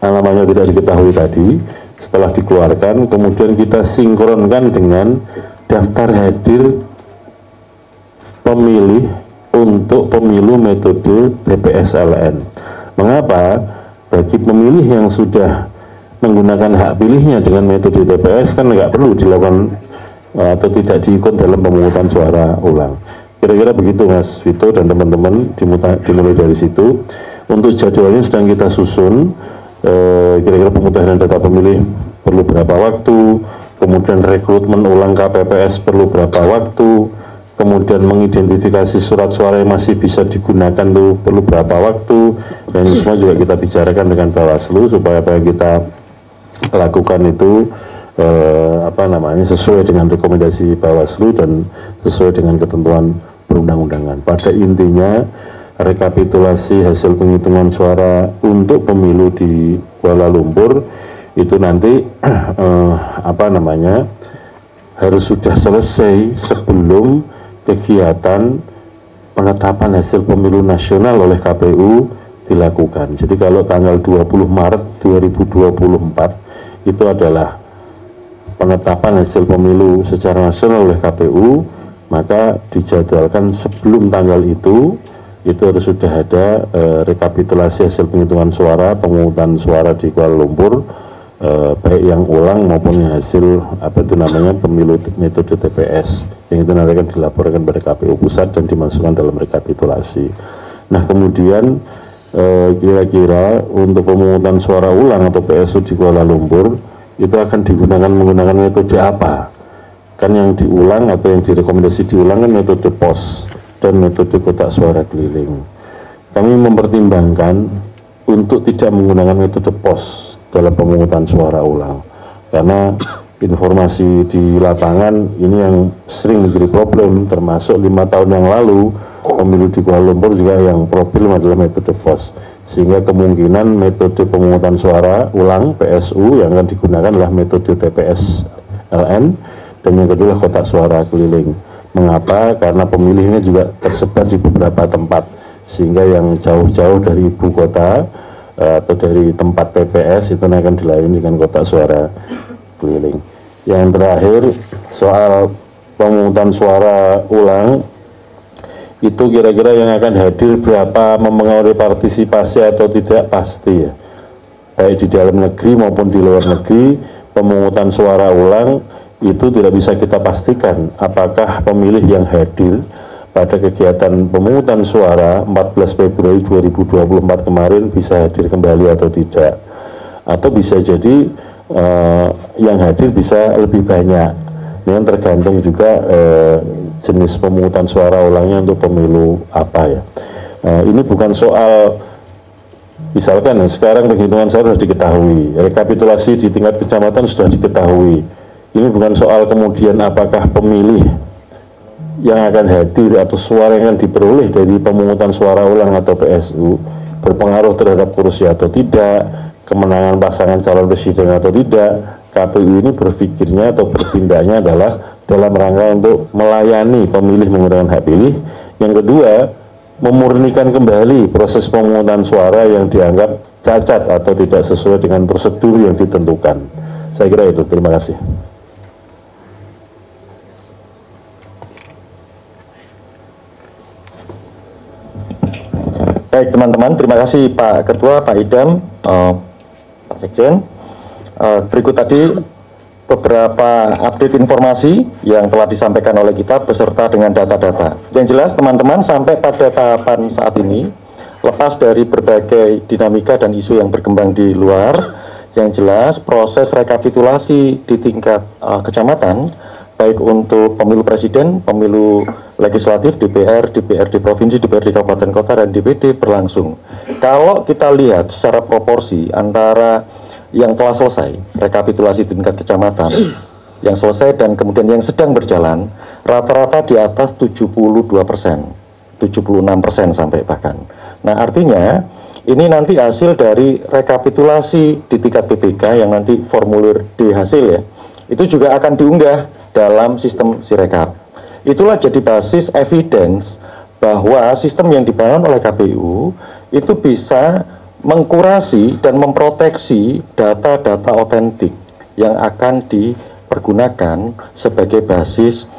namanya tidak diketahui tadi, setelah dikeluarkan kemudian kita sinkronkan dengan daftar hadir pemilih untuk pemilu metode BPS-LN. Mengapa? Bagi pemilih yang sudah menggunakan hak pilihnya dengan metode TPS kan nggak perlu dilakukan atau tidak diikut dalam pemungutan suara ulang. Kira-kira begitu Mas Vito dan teman-teman, dimulai dari situ. Untuk jadwalnya sedang kita susun, kira-kira pemutahiran data pemilih perlu berapa waktu, kemudian rekrutmen ulang KPPS perlu berapa waktu, kemudian mengidentifikasi surat suara yang masih bisa digunakan itu perlu berapa waktu, dan ini semua juga kita bicarakan dengan Bawaslu supaya apa yang kita lakukan itu sesuai dengan rekomendasi Bawaslu dan sesuai dengan ketentuan perundang-undangan. Pada intinya rekapitulasi hasil penghitungan suara untuk pemilu di Kuala Lumpur itu nanti harus sudah selesai sebelum kegiatan penetapan hasil pemilu nasional oleh KPU dilakukan. Jadi kalau tanggal 20 Maret 2024 itu adalah penetapan hasil pemilu secara nasional oleh KPU, maka dijadwalkan sebelum tanggal itu harus sudah ada rekapitulasi hasil penghitungan suara, pemungutan suara di Kuala Lumpur, baik yang ulang maupun yang hasil pemilu metode TPS, yang itu nanti akan dilaporkan pada KPU pusat dan dimasukkan dalam rekapitulasi. Nah kemudian kira-kira untuk pemungutan suara ulang atau PSU di Kuala Lumpur itu akan menggunakan metode apa? Kan yang diulang atau yang direkomendasi diulang kan metode pos dan metode kotak suara keliling. Kami mempertimbangkan untuk tidak menggunakan metode pos dalam pemungutan suara ulang, karena informasi di lapangan ini yang sering menjadi problem, termasuk 5 tahun yang lalu pemilu di Kuala Lumpur juga yang problem adalah metode pos, sehingga kemungkinan metode pemungutan suara ulang PSU yang akan digunakan adalah metode TPS LN, dan yang kedua kotak suara keliling. Mengapa? Karena pemilihnya juga tersebar di beberapa tempat, sehingga yang jauh-jauh dari ibu kota atau dari tempat TPS itu akan dilayani dengan kotak suara keliling. Yang terakhir soal pemungutan suara ulang, itu kira-kira yang akan hadir berapa, mempengaruhi partisipasi atau tidak pasti ya, baik di dalam negeri maupun di luar negeri. Pemungutan suara ulang itu tidak bisa kita pastikan apakah pemilih yang hadir pada kegiatan pemungutan suara 14 Februari 2024 kemarin bisa hadir kembali atau tidak, atau bisa jadi yang hadir bisa lebih banyak. Ini yang tergantung juga jenis pemungutan suara ulangnya untuk pemilu apa ya. Ini bukan soal misalkan sekarang penghitungan suara sudah diketahui, rekapitulasi di tingkat kecamatan sudah diketahui. Ini bukan soal kemudian apakah pemilih yang akan hadir atau suara yang akan diperoleh dari pemungutan suara ulang atau PSU berpengaruh terhadap kursi atau tidak, kemenangan pasangan calon presiden atau tidak. KPU ini berpikirnya atau bertindaknya adalah dalam rangka untuk melayani pemilih menggunakan hak pilih. Yang kedua, memurnikan kembali proses pemungutan suara yang dianggap cacat atau tidak sesuai dengan prosedur yang ditentukan. Saya kira itu. Terima kasih. Baik teman-teman, terima kasih Pak Ketua, Pak Idam, Pak Sekjen. Berikut tadi beberapa update informasi yang telah disampaikan oleh kita beserta dengan data-data. Yang jelas teman-teman, sampai pada tahapan saat ini, lepas dari berbagai dinamika dan isu yang berkembang di luar, yang jelas proses rekapitulasi di tingkat kecamatan, baik untuk pemilu presiden, pemilu legislatif, DPR, DPRD provinsi, DPRD kabupaten kota, dan DPD berlangsung. Kalau kita lihat secara proporsi antara yang telah selesai rekapitulasi tingkat kecamatan yang selesai dan kemudian yang sedang berjalan, rata-rata di atas 72%, 76% sampai bahkan. Nah artinya Ini nanti hasil dari rekapitulasi di tingkat PPK yang nanti formulir D hasil ya, itu juga akan diunggah dalam sistem Sirekap. Itulah jadi basis evidence bahwa sistem yang dibangun oleh KPU itu bisa mengkurasi dan memproteksi data-data otentik yang akan dipergunakan sebagai basis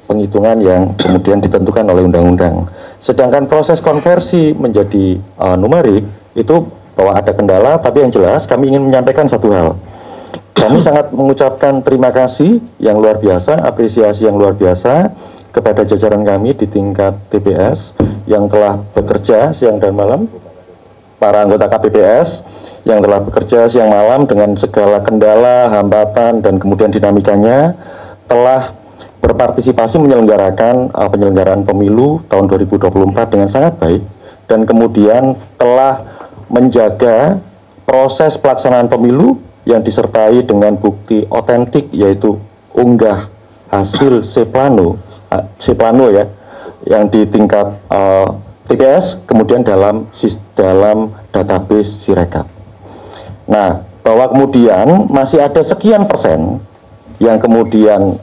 penghitungan yang kemudian ditentukan oleh undang-undang. Sedangkan proses konversi menjadi numerik itu bahwa ada kendala, tapi yang jelas kami ingin menyampaikan satu hal. Kami sangat mengucapkan terima kasih yang luar biasa, apresiasi yang luar biasa kepada jajaran kami di tingkat TPS yang telah bekerja siang dan malam, para anggota KPPS yang telah bekerja siang malam dengan segala kendala, hambatan, dan kemudian dinamikanya, telah berpartisipasi menyelenggarakan penyelenggaraan pemilu tahun 2024 dengan sangat baik, dan kemudian telah menjaga proses pelaksanaan pemilu yang disertai dengan bukti otentik, yaitu unggah hasil C-Plano ya, yang di tingkat TPS, kemudian dalam database Sirekap. Nah, bahwa kemudian masih ada sekian persen yang kemudian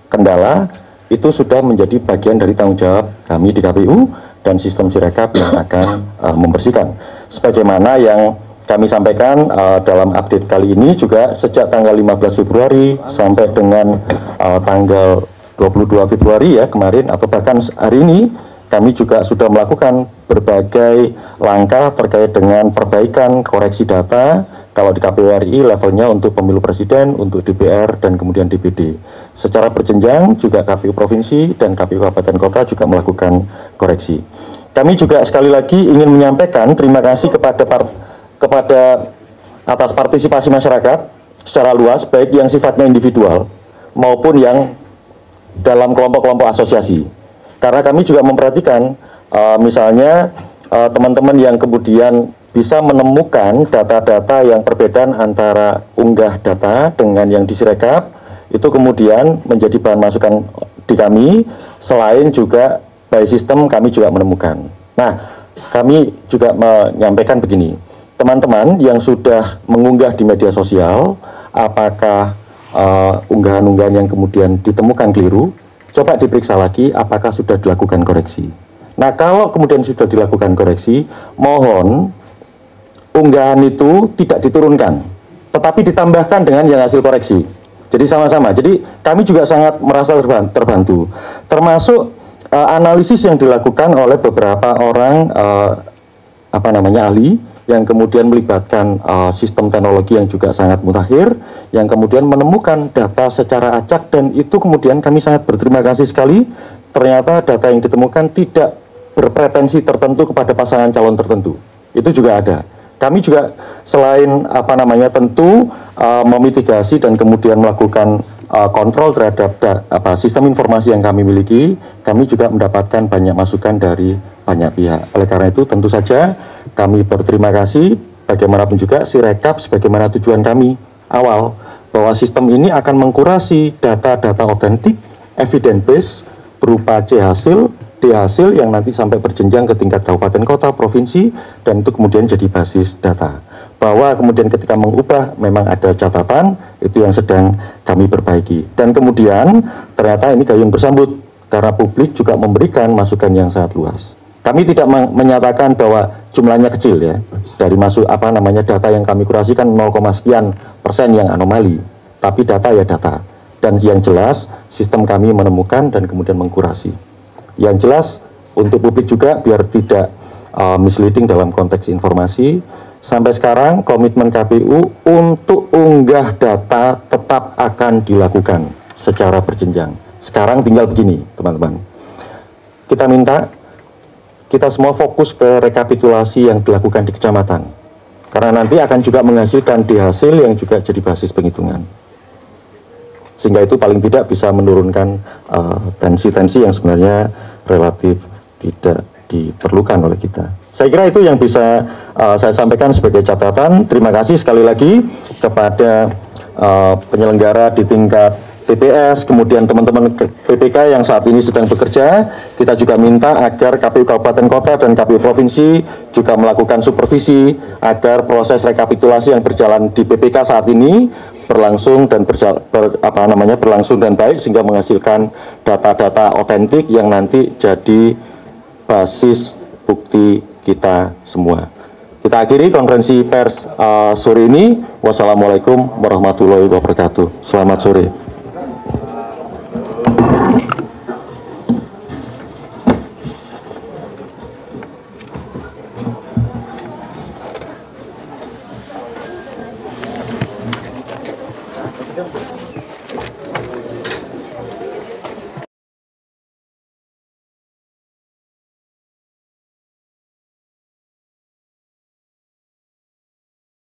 kendala, itu sudah menjadi bagian dari tanggung jawab kami di KPU dan sistem Sirekap yang akan membersihkan. Sebagaimana yang kami sampaikan dalam update kali ini juga, sejak tanggal 15 Februari sampai dengan tanggal 22 Februari ya kemarin, atau bahkan hari ini, kami juga sudah melakukan berbagai langkah terkait dengan perbaikan koreksi data. Kalau di KPU RI levelnya untuk pemilu presiden, untuk DPR, dan kemudian DPD. Secara berjenjang juga KPU provinsi dan KPU kabupaten kota juga melakukan koreksi. Kami juga sekali lagi ingin menyampaikan terima kasih kepada atas partisipasi masyarakat secara luas, baik yang sifatnya individual maupun yang dalam kelompok-kelompok asosiasi. Karena kami juga memperhatikan misalnya teman-teman yang kemudian bisa menemukan data-data yang perbedaan antara unggah data dengan yang di Sirekap, itu kemudian menjadi bahan masukan di kami. Selain juga by sistem kami juga menemukan. Nah, kami juga menyampaikan begini, teman-teman yang sudah mengunggah di media sosial, apakah unggahan-unggahan yang kemudian ditemukan keliru, coba diperiksa lagi apakah sudah dilakukan koreksi. Nah, kalau kemudian sudah dilakukan koreksi, mohon unggahan itu tidak diturunkan, tetapi ditambahkan dengan yang hasil koreksi. Jadi sama-sama. Jadi kami juga sangat merasa terbantu. Termasuk analisis yang dilakukan oleh beberapa orang ahli yang kemudian melibatkan sistem teknologi yang juga sangat mutakhir, yang kemudian menemukan data secara acak, dan itu kemudian kami sangat berterima kasih sekali. Ternyata data yang ditemukan tidak berpretensi tertentu kepada pasangan calon tertentu. Itu juga ada. Kami juga selain tentu memitigasi dan kemudian melakukan kontrol terhadap sistem informasi yang kami miliki, kami juga mendapatkan banyak masukan dari banyak pihak. Oleh karena itu tentu saja kami berterima kasih, bagaimanapun juga Sirekap sebagaimana tujuan kami awal, bahwa sistem ini akan mengkurasi data-data otentik, evidence base berupa C hasil, D hasil yang nanti sampai berjenjang ke tingkat kabupaten kota, provinsi, dan itu kemudian jadi basis data. Bahwa kemudian ketika mengubah memang ada catatan, itu yang sedang kami perbaiki. Dan kemudian ternyata ini gayung bersambut karena publik juga memberikan masukan yang sangat luas. Kami tidak menyatakan bahwa jumlahnya kecil ya, dari data yang kami kurasikan 0, sekian persen yang anomali, tapi data ya data. Dan yang jelas sistem kami menemukan dan kemudian mengkurasi. Yang jelas untuk publik juga biar tidak misleading dalam konteks informasi, sampai sekarang komitmen KPU untuk unggah data tetap akan dilakukan secara berjenjang. Sekarang tinggal begini teman-teman, kita minta kita semua fokus ke rekapitulasi yang dilakukan di kecamatan, karena nanti akan juga menghasilkan di hasil yang juga jadi basis penghitungan, sehingga itu paling tidak bisa menurunkan tensi-tensi yang sebenarnya relatif tidak diperlukan oleh kita. Saya kira itu yang bisa saya sampaikan sebagai catatan. Terima kasih sekali lagi kepada penyelenggara di tingkat TPS, kemudian teman-teman PPK yang saat ini sedang bekerja, kita juga minta agar KPU Kabupaten Kota dan KPU Provinsi juga melakukan supervisi agar proses rekapitulasi yang berjalan di PPK saat ini berlangsung dan berlangsung dan baik sehingga menghasilkan data-data otentik yang nanti jadi basis bukti kita semua. Kita akhiri konferensi pers sore ini. Wassalamualaikum warahmatullahi wabarakatuh. Selamat sore.